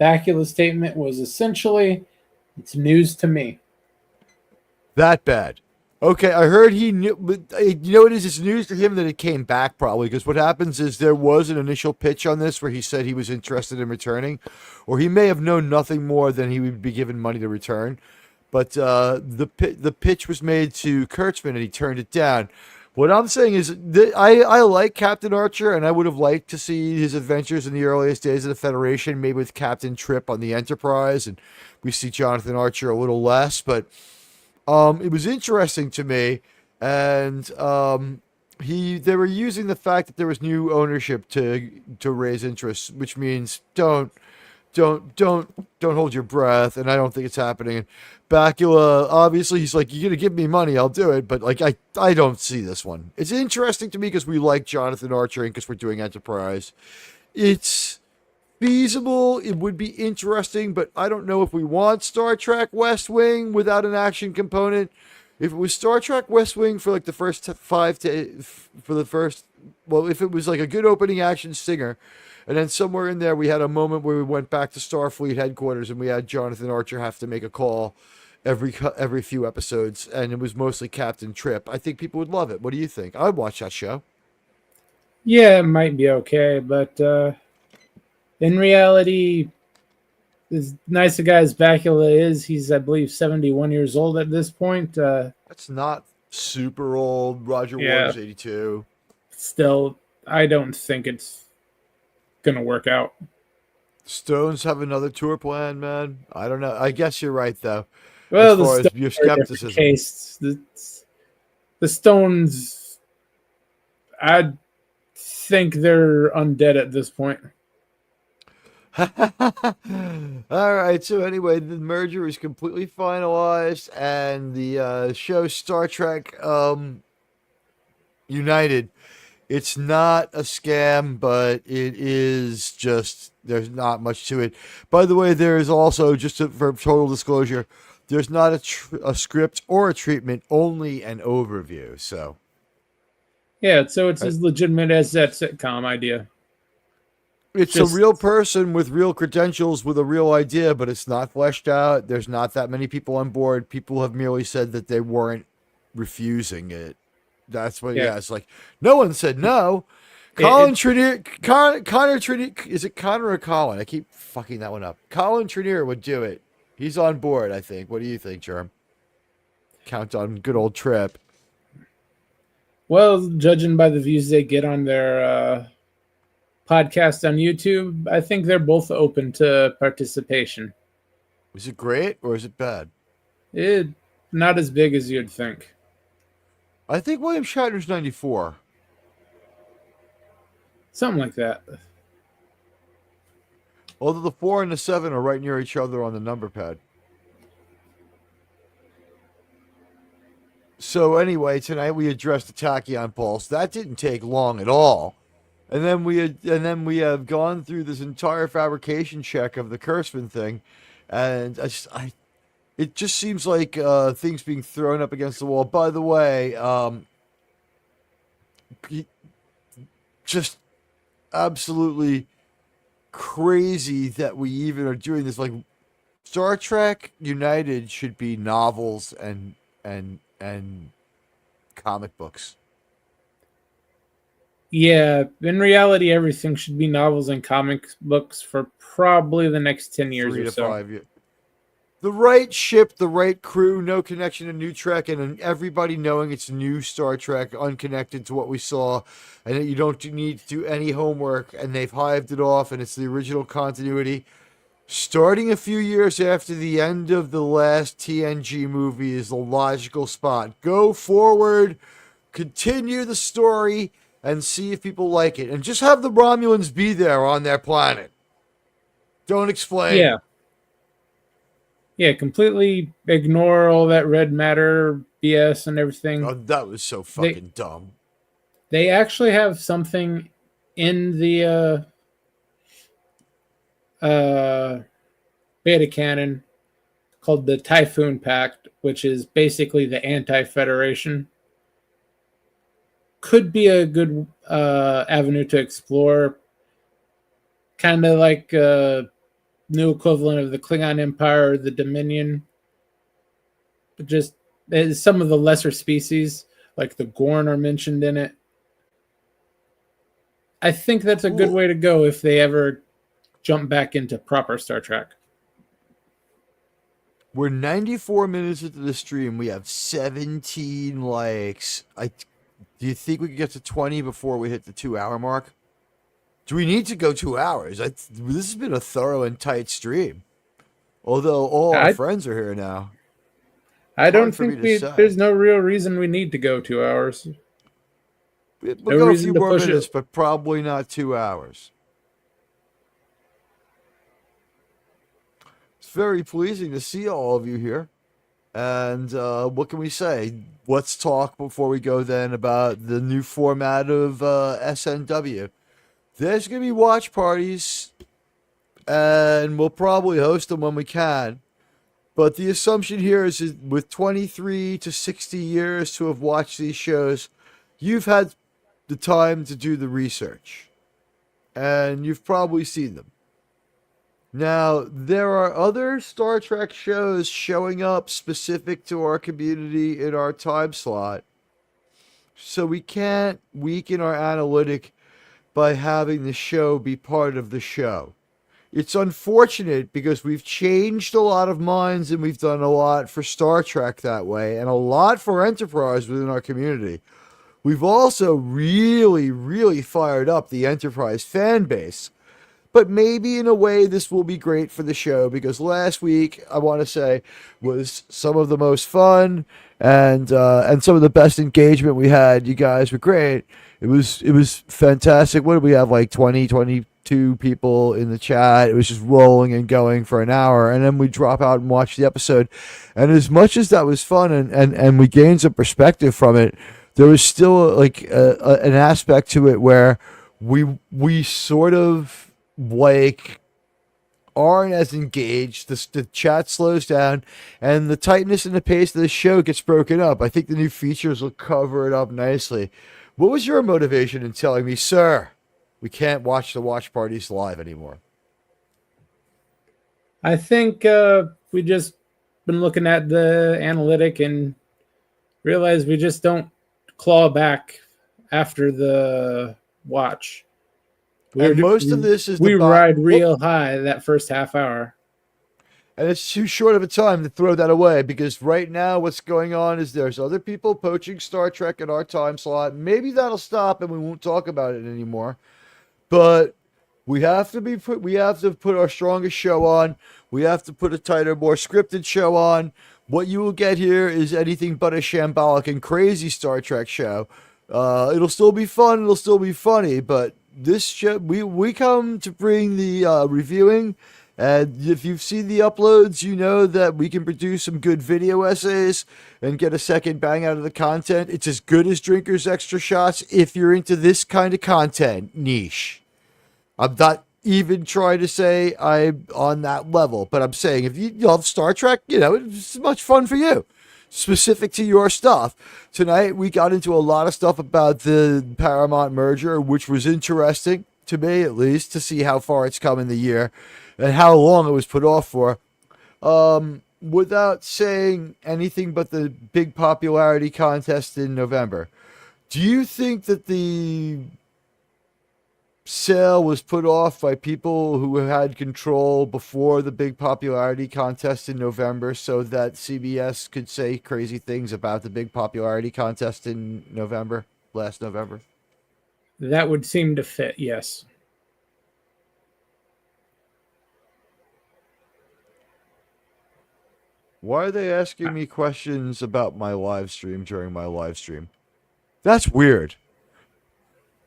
Bakula's statement was essentially, it's news to me. That bad. Okay, I heard he knew, but you know what it is? It's news to him that it came back probably because what happens is there was an initial pitch on this where he said he was interested in returning, or he may have known nothing more than he would be given money to return. But the pitch was made to Kurtzman and he turned it down. What I'm saying is that I like Captain Archer and I would have liked to see his adventures in the earliest days of the Federation, maybe with Captain Trip on the Enterprise, and we see Jonathan Archer a little less, but. It was interesting to me, and they were using the fact that there was new ownership to raise interest, which means don't hold your breath, and I don't think it's happening. And Bakula, obviously, he's like, you're gonna give me money, I'll do it, but like I don't see this one. It's interesting to me because we like Jonathan Archer and because we're doing Enterprise. It's feasible. It would be interesting, but I don't know if we want Star Trek West Wing without an action component. If it was Star Trek West Wing for like the first if it was like a good opening action stinger, and then somewhere in there we had a moment where we went back to Starfleet headquarters and we had Jonathan Archer have to make a call every few episodes, and it was mostly Captain Trip. I think people would love it. What do you think? I'd watch that show. Yeah, it might be okay, but in reality, as nice a guy as Bakula is, he's, I believe, 71 years old at this point. That's not super old. Roger Waters, 82. Still, I don't think it's going to work out. Stones have another tour plan, man. I don't know. I guess you're right, though. Well, as far as your skepticism. Case. The Stones, I think they're undead at this point. All right. So anyway, the merger is completely finalized, and the show Star Trek United. It's not a scam, but it is just there's not much to it. By the way, there is also for total disclosure, there's not a script or a treatment, only an overview. So yeah, so it's as legitimate as that sitcom idea. It's a real person with real credentials with a real idea, but it's not fleshed out. There's not that many people on board. People have merely said that they weren't refusing it. That's what, it's like, no one said no. Connor Trinier, is it Connor or Colin? I keep fucking that one up. Colin Trinier would do it. He's on board, I think. What do you think, Germ? Count on good old Trip. Well, judging by the views they get on their podcast on YouTube, I think they're both open to participation. Is it great or is it bad? Not as big as you'd think. I think William Shatner's 94. Something like that. Although the 4 and the 7 are right near each other on the number pad. So anyway, tonight we addressed the Tachyon Pulse. That didn't take long at all. And then we have gone through this entire fabrication check of the Kurtzman thing, and it just seems like things being thrown up against the wall. By the way, just absolutely crazy that we even are doing this. Like, Star Trek United should be novels and comic books. Yeah, in reality, everything should be novels and comic books for probably the next 10 years 3 or to so. 5 years. The right ship, the right crew, no connection to New Trek, and everybody knowing it's new Star Trek, unconnected to what we saw, and that you don't need to do any homework, and they've hived it off, and it's the original continuity. Starting a few years after the end of the last TNG movie is the logical spot. Go forward, continue the story, and see if people like it. And just have the Romulans be there on their planet. Don't explain. Yeah, completely ignore all that red matter BS and everything. Oh, that was so fucking dumb. They actually have something in the beta canon called the Typhoon Pact, which is basically the anti-Federation. Could be a good avenue to explore. Kind of like new equivalent of the Klingon Empire or the Dominion. But just some of the lesser species, like the Gorn, are mentioned in it. I think that's a good way to go if they ever jump back into proper Star Trek. We're 94 minutes into the stream. We have 17 likes. Do you think we could get to 20 before we hit the 2-hour mark? Do we need to go 2 hours? This has been a thorough and tight stream. Although all our friends are here now. I don't think there's no real reason we need to go 2 hours. We'll go a few more minutes, but probably not 2 hours. It's very pleasing to see all of you here. And what can we say? Let's talk before we go then about the new format of SNW. There's going to be watch parties, and we'll probably host them when we can. But the assumption here is with 23 to 60 years to have watched these shows, you've had the time to do the research. And you've probably seen them. Now, there are other Star Trek shows showing up specific to our community in our time slot. So we can't weaken our analytic by having the show be part of the show. It's unfortunate because we've changed a lot of minds and we've done a lot for Star Trek that way and a lot for Enterprise within our community. We've also really, really fired up the Enterprise fan base. But maybe in a way this will be great for the show because last week, I want to say, was some of the most fun and some of the best engagement we had. You guys were great. It was fantastic. What did we have, like 22 people in the chat? It was just rolling and going for an hour. And then we drop out and watch the episode. And as much as that was fun and we gained some perspective from it, there was still like an aspect to it where we sort of like aren't as engaged. The chat slows down and the tightness and the pace of the show gets broken up. I think the new features will cover it up nicely. What was your motivation in telling me, sir, we can't watch the watch parties live anymore? I think we just been looking at the analytic and realized we just don't claw back after the watch. Most of this is we ride real high that first half hour. And it's too short of a time to throw that away because right now what's going on is there's other people poaching Star Trek in our time slot. Maybe that'll stop and we won't talk about it anymore. But we have to put our strongest show on. We have to put a tighter, more scripted show on. What you will get here is anything but a shambolic and crazy Star Trek show. It'll still be fun. It'll still be funny. But this show, we come to bring the reviewing. And if you've seen the uploads, you know that we can produce some good video essays and get a second bang out of the content. It's as good as Drinker's Extra Shots if you're into this kind of content niche. I'm not even trying to say I'm on that level, but I'm saying if you love Star Trek, it's much fun for you. Specific to your stuff. Tonight, we got into a lot of stuff about the Paramount merger, which was interesting, to me at least, to see how far it's come in the year and how long it was put off for. Without saying anything but the big popularity contest in November, do you think that the sale was put off by people who had control before the big popularity contest in November so that CBS could say crazy things about the big popularity contest in last November? That would seem to fit, yes. Why are they asking me questions about my live stream during my live stream? That's weird.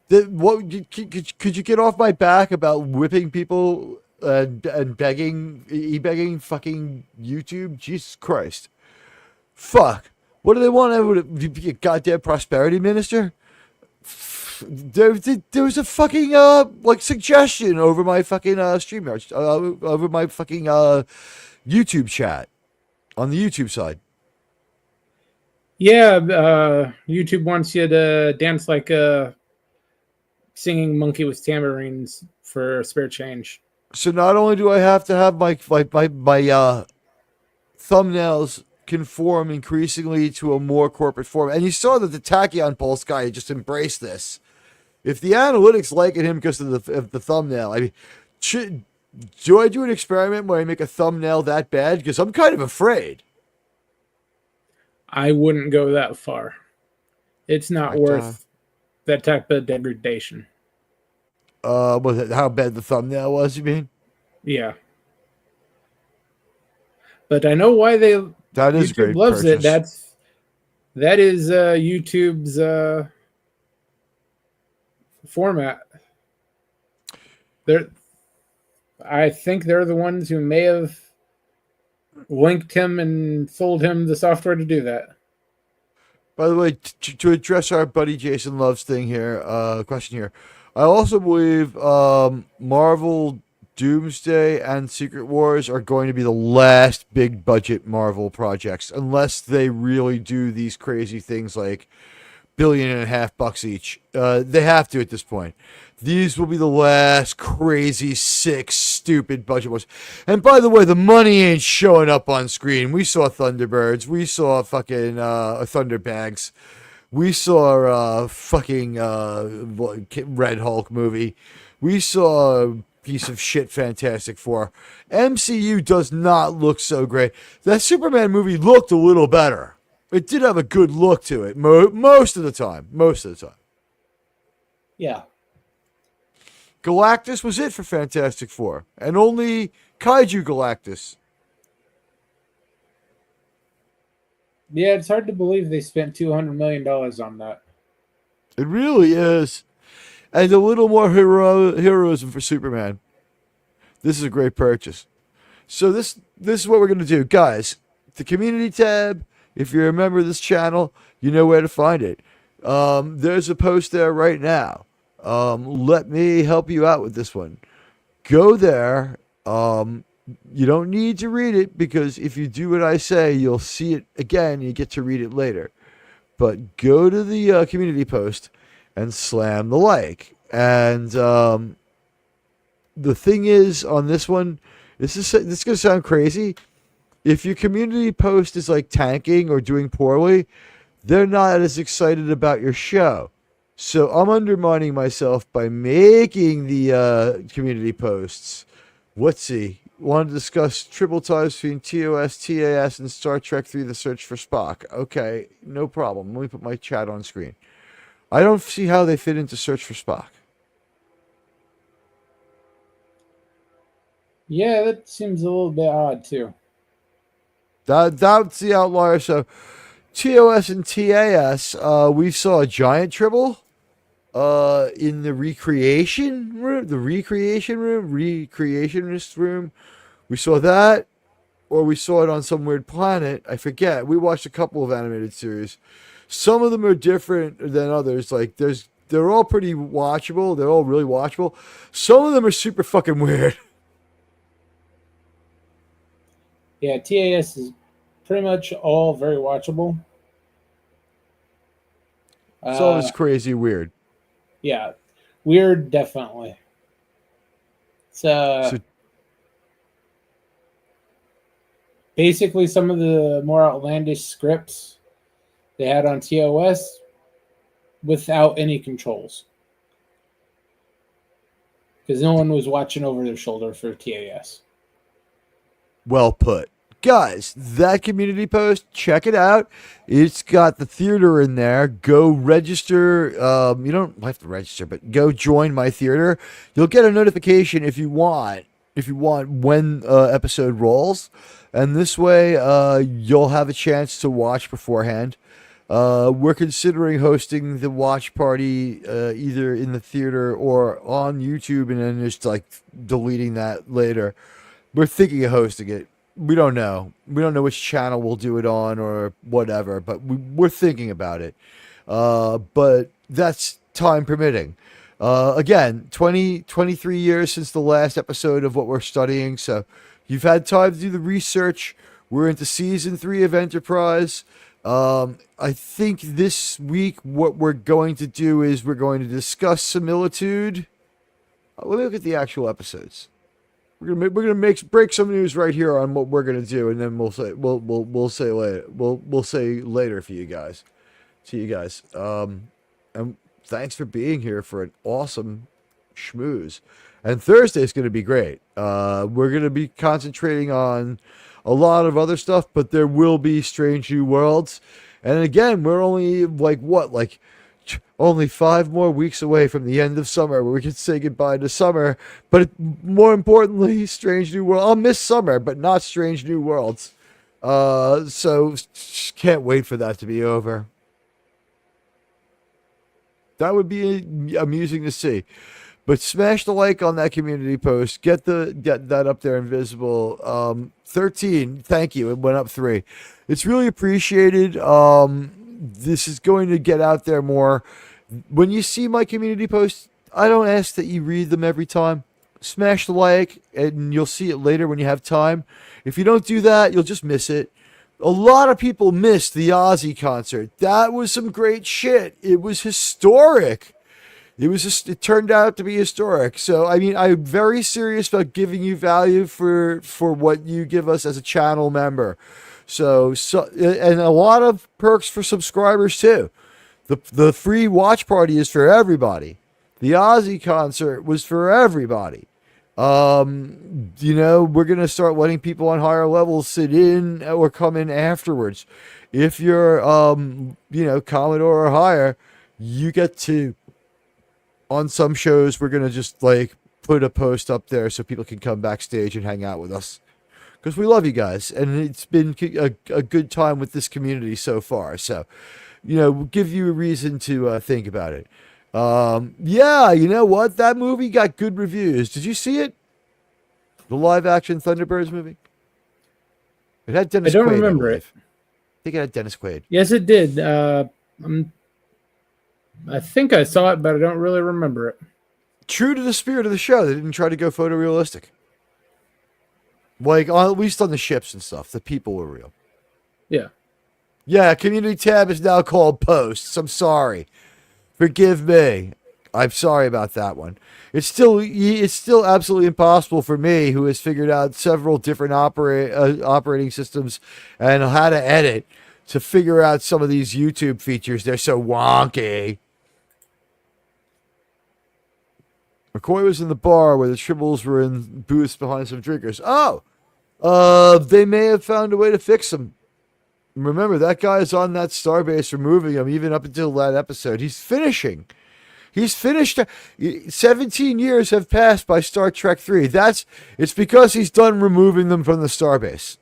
Could you get off my back about whipping people and begging fucking YouTube? Jesus Christ. Fuck. What do they want? To be a goddamn prosperity minister? There was a fucking suggestion over my fucking StreamYard, over my fucking YouTube chat on the YouTube side. Yeah, YouTube wants you to dance like a singing monkey with tambourines for spare change. So not only do I have to have my thumbnails conform increasingly to a more corporate form. And you saw that the Tachyon Pulse guy just embraced this. If the analytics liking him because of the thumbnail, I mean, do I do an experiment where I make a thumbnail that bad? Because I'm kind of afraid. I wouldn't go that far. It's not worth that type of degradation. Was it how bad the thumbnail was, you mean? Yeah. But I know why that is YouTube great loves purchase. That is YouTube's format. I think they're the ones who may have linked him and sold him the software to do that. By the way, to address our buddy Jason Love's thing here, question here, I also believe Marvel Doomsday and Secret Wars are going to be the last big budget Marvel projects, unless they really do these crazy things like $1.5 billion each. They have to at this point. These will be the last crazy, sick, stupid budget ones. And by the way, the money ain't showing up on screen. We saw Thunderbirds. We saw fucking Thunderbags. We saw fucking Red Hulk movie. We saw a piece of shit Fantastic Four. MCU does not look so great. That Superman movie looked a little better. It did have a good look to it most of the time. Most of the time. Yeah. Galactus was it for Fantastic Four. And only Kaiju Galactus. Yeah, it's hard to believe they spent $200 million on that. It really is. And a little more heroism for Superman. This is a great purchase. So this is what we're going to do. Guys, the community tab, if you're a member of this channel, you know where to find it. There's a post there right now. Let me help you out with this one. Go there. You don't need to read it, because if you do what I say, you'll see it again and you get to read it later. But go to the community post and slam the like. And the thing is, on this one, this is going to sound crazy. If your community post is like tanking or doing poorly, they're not as excited about your show. So I'm undermining myself by making the community posts. Let's see. Want to discuss triple ties between TOS, TAS, and Star Trek 3: The Search for Spock. Okay, no problem. Let me put my chat on screen. I don't see how they fit into Search for Spock. Yeah, that seems a little bit odd, too. That's the outlier. So TOS and TAS, we saw a giant tribble in the recreationist room. We saw that, or we saw it on some weird planet. I forget. We watched a couple of animated series. Some of them are different than others. Like they're all pretty watchable. They're all really watchable. Some of them are super fucking weird. Yeah, TAS is pretty much all very watchable. It's always crazy weird. Yeah, weird, definitely. So basically, some of the more outlandish scripts they had on TOS without any controls, because no one was watching over their shoulder for TAS. Well put. Guys, that community post, check it out. It's got the theater in there. Go register. You don't have to register, but go join my theater. You'll get a notification if you want when episode rolls. And this way, you'll have a chance to watch beforehand. We're considering hosting the watch party either in the theater or on YouTube, and then just like deleting that later. We're thinking of hosting it. We don't know. We don't know which channel we'll do it on or whatever, but we're thinking about it. But that's time permitting. Again, 23 years since the last episode of what we're studying, so you've had time to do the research. We're into season 3 of Enterprise. I think this week what we're going to do is we're going to discuss similitude. Let me look at the actual episodes. break some news right here on what we're gonna do, and then we'll say later. We'll say later for you guys. See you guys. And thanks for being here for an awesome schmooze. And Thursday's going to be great. We're going to be concentrating on a lot of other stuff, but there will be Strange New Worlds. And again, we're only only 5 more weeks away from the end of summer where we can say goodbye to summer. But more importantly, Strange New World. I'll miss summer, but not Strange New Worlds. So can't wait for that to be over. That would be amusing to see. But smash the like on that community post. Get that up there and visible. 13, thank you. It went up 3. It's really appreciated. This is going to get out there more. When you see my community posts, I don't ask that you read them every time. Smash the like, and you'll see it later when you have time. If you don't do that, you'll just miss it. A lot of people missed the Ozzy concert. That was some great shit. It was historic. It turned out to be historic. So, I mean, I'm very serious about giving you value for what you give us as a channel member. So and a lot of perks for subscribers too. The free watch party is for everybody. The Ozzy concert was for everybody. We're going to start letting people on higher levels sit in or come in afterwards. If you're, Commodore or higher, you get to, on some shows, we're going to just put a post up there so people can come backstage and hang out with us. Because we love you guys, and it's been a good time with this community so far. So, we'll give you a reason to think about it. Yeah, you know what? That movie got good reviews. Did you see it? The live-action Thunderbirds movie? It had Dennis Quaid. I don't remember it. I think it had Dennis Quaid. Yes, it did. I think I saw it, but I don't really remember it. True to the spirit of the show, they didn't try to go photorealistic. At least on the ships and stuff, the people were real. Yeah. Yeah, community tab is now called posts. I'm sorry. Forgive me. I'm sorry about that one. It's still absolutely impossible for me, who has figured out several different operating systems and how to edit, to figure out some of these YouTube features. They're so wonky. McCoy was in the bar where the Tribbles were in booths behind some drinkers. Oh, they may have found a way to fix them. Remember, that guy is on that starbase removing him even up until that episode. He's finishing. He's finished. 17 years have passed by Star Trek 3. It's because he's done removing them from the starbase.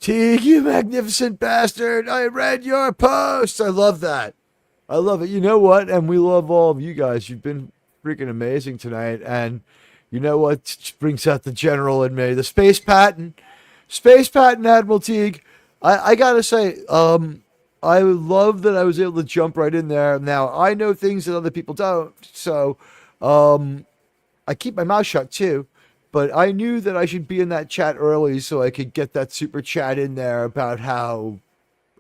Teag, you magnificent bastard. I read your post. I love that. I love it. You know what? And we love all of you guys. You've been freaking amazing tonight. And you know what brings out the general in me? The Space Patent Admiral Teag. I got to say, I love that I was able to jump right in there. Now, I know things that other people don't. So I keep my mouth shut too. But I knew that I should be in that chat early so I could get that super chat in there about how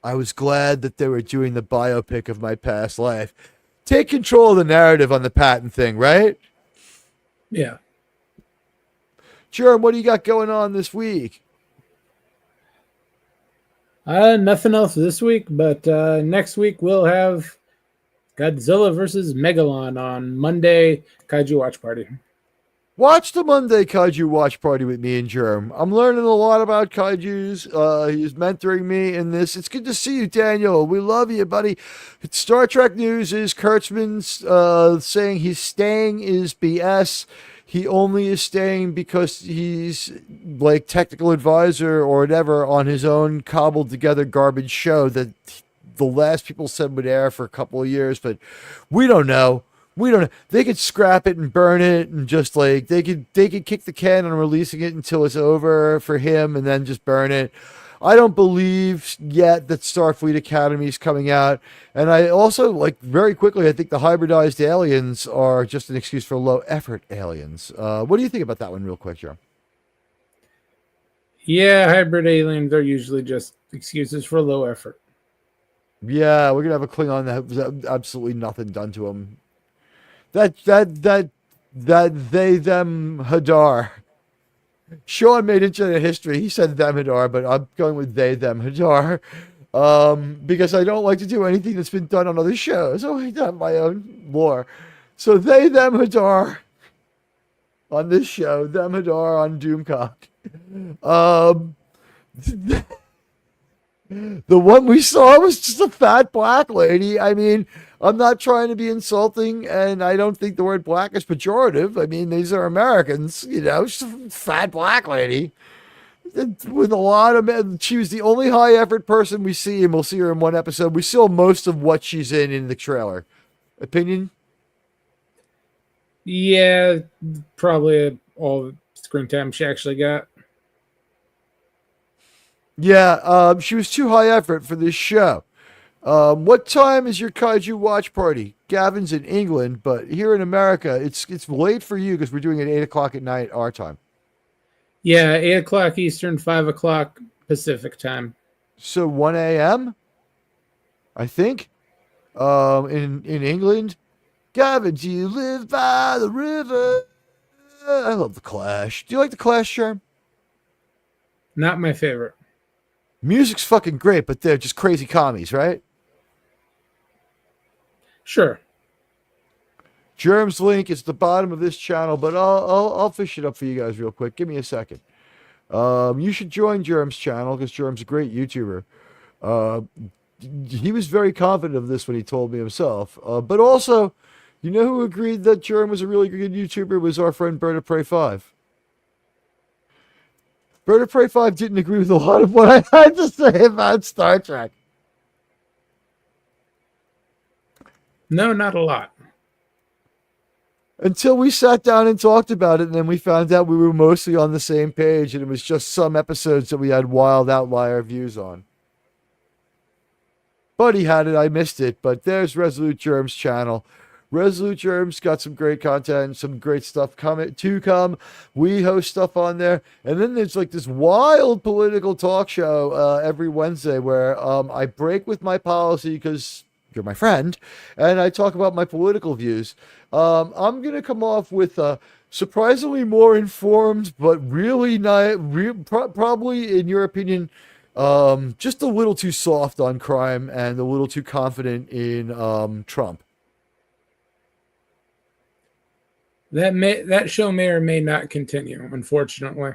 I was glad that they were doing the biopic of my past life. Take control of the narrative on the patent thing, right? Yeah. Germ, what do you got going on this week? Nothing else this week, but next week we'll have Godzilla versus Megalon on Monday Kaiju Watch Party. Watch the Monday Kaiju Watch Party with me and Germ. I'm learning a lot about kaijus. He's mentoring me in this. It's good to see you, Daniel. We love you, buddy. Star Trek news is Kurtzman's saying he's staying is BS. He only is staying because he's technical advisor or whatever on his own cobbled together garbage show that the last people said would air for a couple of years, but we don't know. They could scrap it and burn it and just they could kick the can on releasing it until it's over for him and then just burn it. I don't believe yet that Starfleet Academy is coming out. And I also, very quickly, I think the hybridized aliens are just an excuse for low effort aliens. What do you think about that one real quick, Joe? Yeah, hybrid aliens are usually just excuses for low effort. Yeah, we're going to have a Klingon that has absolutely nothing done to him. that they them Hadar. Sean made internet history. He said them Hadar, but I'm going with they them Hadar. Because I don't like to do anything that's been done on other shows. So I have my own lore. So they them Hadar on this show, them Hadar on Doomcock. The one we saw was just a fat black lady. I mean, I'm not trying to be insulting, and I don't think the word black is pejorative. I mean, these are Americans, she's a fat black lady with a lot of men. She was the only high effort person we see, and we'll see her in one episode. We saw most of what she's in the trailer. Opinion? Yeah, probably all the screen time she actually got. Yeah, she was too high effort for this show. What time is your kaiju watch party? Gavin's in England, but here in America, it's late for you because we're doing it 8:00 at night our time. Yeah, 8:00 Eastern, 5:00 Pacific time. So 1 a.m. I think. In England. Gavin, do you live by the river? I love the Clash. Do you like the Clash, Germ? Not my favorite. Music's fucking great, but they're just crazy commies, right? Sure. Germ's link is at the bottom of this channel, but I'll fish it up for you guys real quick. Give me a second. You should join Germ's channel because Germ's a great YouTuber. He was very confident of this when he told me himself. But also, you know who agreed that Germ was a really good YouTuber was our friend Bird of Prey 5. Bird of Prey 5 didn't agree with a lot of what I had to say about Star Trek. No, not a lot. Until we sat down and talked about it, and then we found out we were mostly on the same page, and it was just some episodes that we had wild outlier views on. Buddy had it, I missed it, but there's Resolute Germ's channel. Resolute Germ's got some great content, some great stuff to come. We host stuff on there. And then there's like this wild political talk show every Wednesday where I break with my policy because you're my friend, and I talk about my political views. I'm going to come off with surprisingly more informed, but really not, probably, in your opinion, just a little too soft on crime and a little too confident in Trump. That show may or may not continue, unfortunately.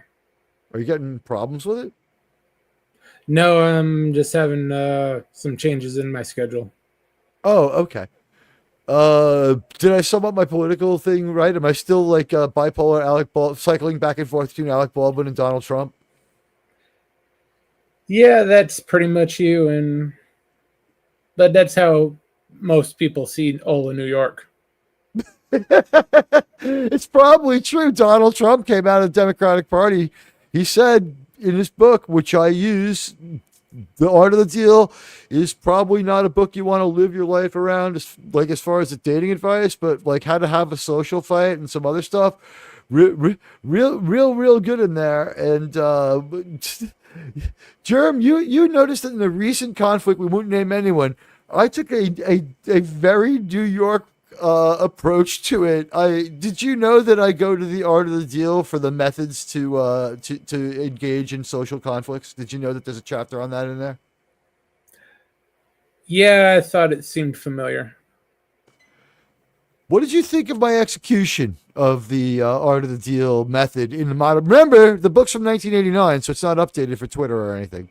Are you getting problems with it? No, I'm just having some changes in my schedule. Oh, okay. Did I sum up my political thing right? Am I still like bipolar cycling back and forth between Alec Baldwin and Donald Trump? Yeah, that's pretty much you, but that's how most people see Ola, New York. It's probably true. Donald Trump came out of the Democratic Party. He said in his book, which I use, The Art of the Deal is probably not a book you want to live your life around, as far as the dating advice, but like how to have a social fight and some other stuff. Real good in there. And Germ, you noticed that in the recent conflict, we won't name anyone, I took a very New York approach to it. Did you know that I go to The Art of the Deal for the methods to engage in social conflicts? Did you know that there's a chapter on that in there? Yeah, I thought it seemed familiar. What did you think of my execution of the Art of the Deal method in the modern? Remember, the book's from 1989, so it's not updated for Twitter or anything.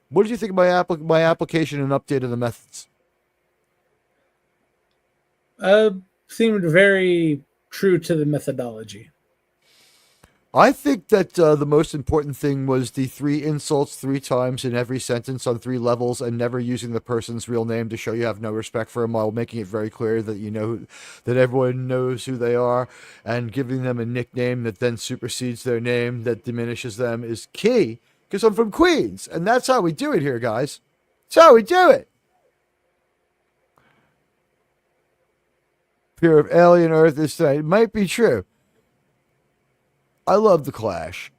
What did you think of my application and update of the methods? Seemed very true to the methodology. I think that the most important thing was the 3 insults 3 times in every sentence on 3 levels and never using the person's real name to show you have no respect for them while making it very clear that that everyone knows who they are, and giving them a nickname that then supersedes their name that diminishes them is key, because I'm from Queens, and that's how we do it here, guys. That's how we do it. Fear of alien Earth this tonight. It might be true. I love the Clash.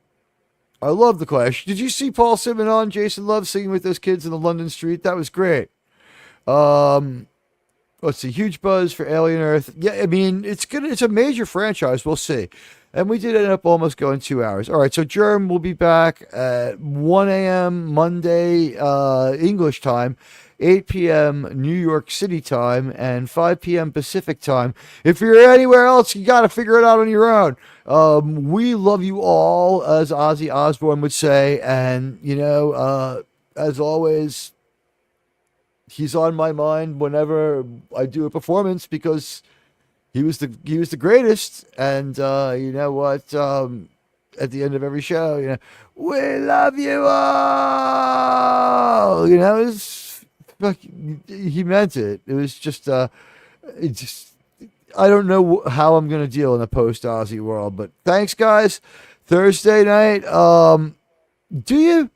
I love the Clash. Did you see Paul Simon on Jason Love singing with those kids in the London street? That was great. let's see, huge buzz for Alien Earth. Yeah, I mean, it's a major franchise. We'll see. And we did end up almost going 2 hours. All right, so Germ will be back at 1 a.m. Monday English time, 8 p.m. New York City time, and 5 p.m. Pacific time. If you're anywhere else, you got to figure it out on your own. We love you all, as Ozzy Osbourne would say. And, as always, he's on my mind whenever I do a performance because he was the greatest. And you know what? At the end of every show, we love you all. He meant it. It was just I don't know how I'm gonna deal in a post Ozzy world. But thanks, guys. Thursday night. Do you?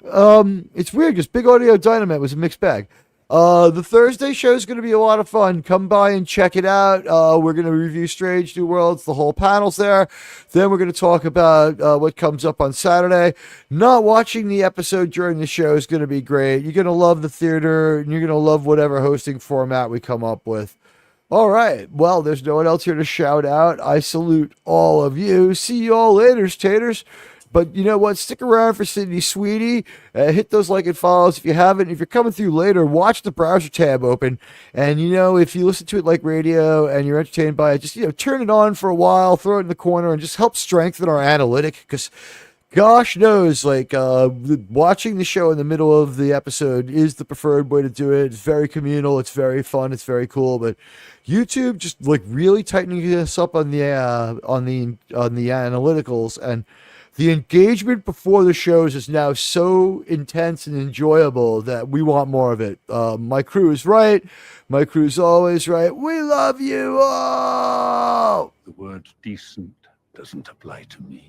It's weird because Big Audio Dynamite was a mixed bag. The Thursday show is going to be a lot of fun. Come by and check it out. We're going to review Strange New Worlds. The whole panel's there. Then we're going to talk about what comes up on Saturday. Not watching the episode during the show is going to be great. You're going to love the theater, and you're going to love whatever hosting format we come up with. All right. Well, there's no one else here to shout out. I salute all of you. See you all later, taters. But you know what? Stick around for Sydney Sweetie. Hit those like and follows if you haven't. If you're coming through later, watch the browser tab open. And, if you listen to it like radio and you're entertained by it, just, turn it on for a while, throw it in the corner, and just help strengthen our analytic. Because gosh knows, watching the show in the middle of the episode is the preferred way to do it. It's very communal. It's very fun. It's very cool. But YouTube just really tightening us up on the analyticals, and the engagement before the shows is now so intense and enjoyable that we want more of it. My crew is right. My crew's always right. We love you all. The word decent doesn't apply to me.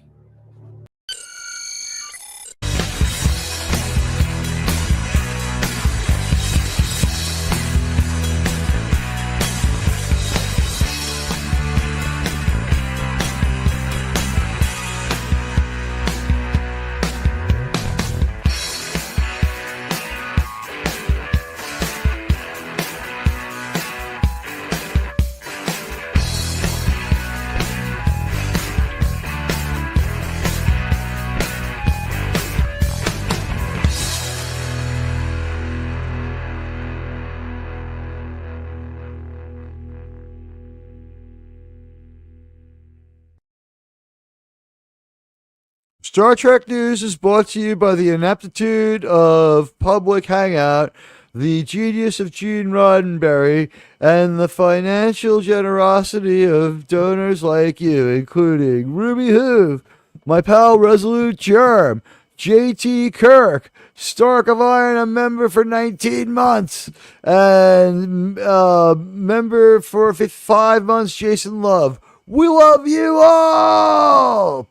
Star Trek News is brought to you by the ineptitude of Public Hangout, the genius of Gene Roddenberry, and the financial generosity of donors like you, including Ruby Hoove, my pal Resolute Germ, J.T. Kirk, Stark of Iron, a member for 19 months, and member for 5 months, Jason Love. We love you all!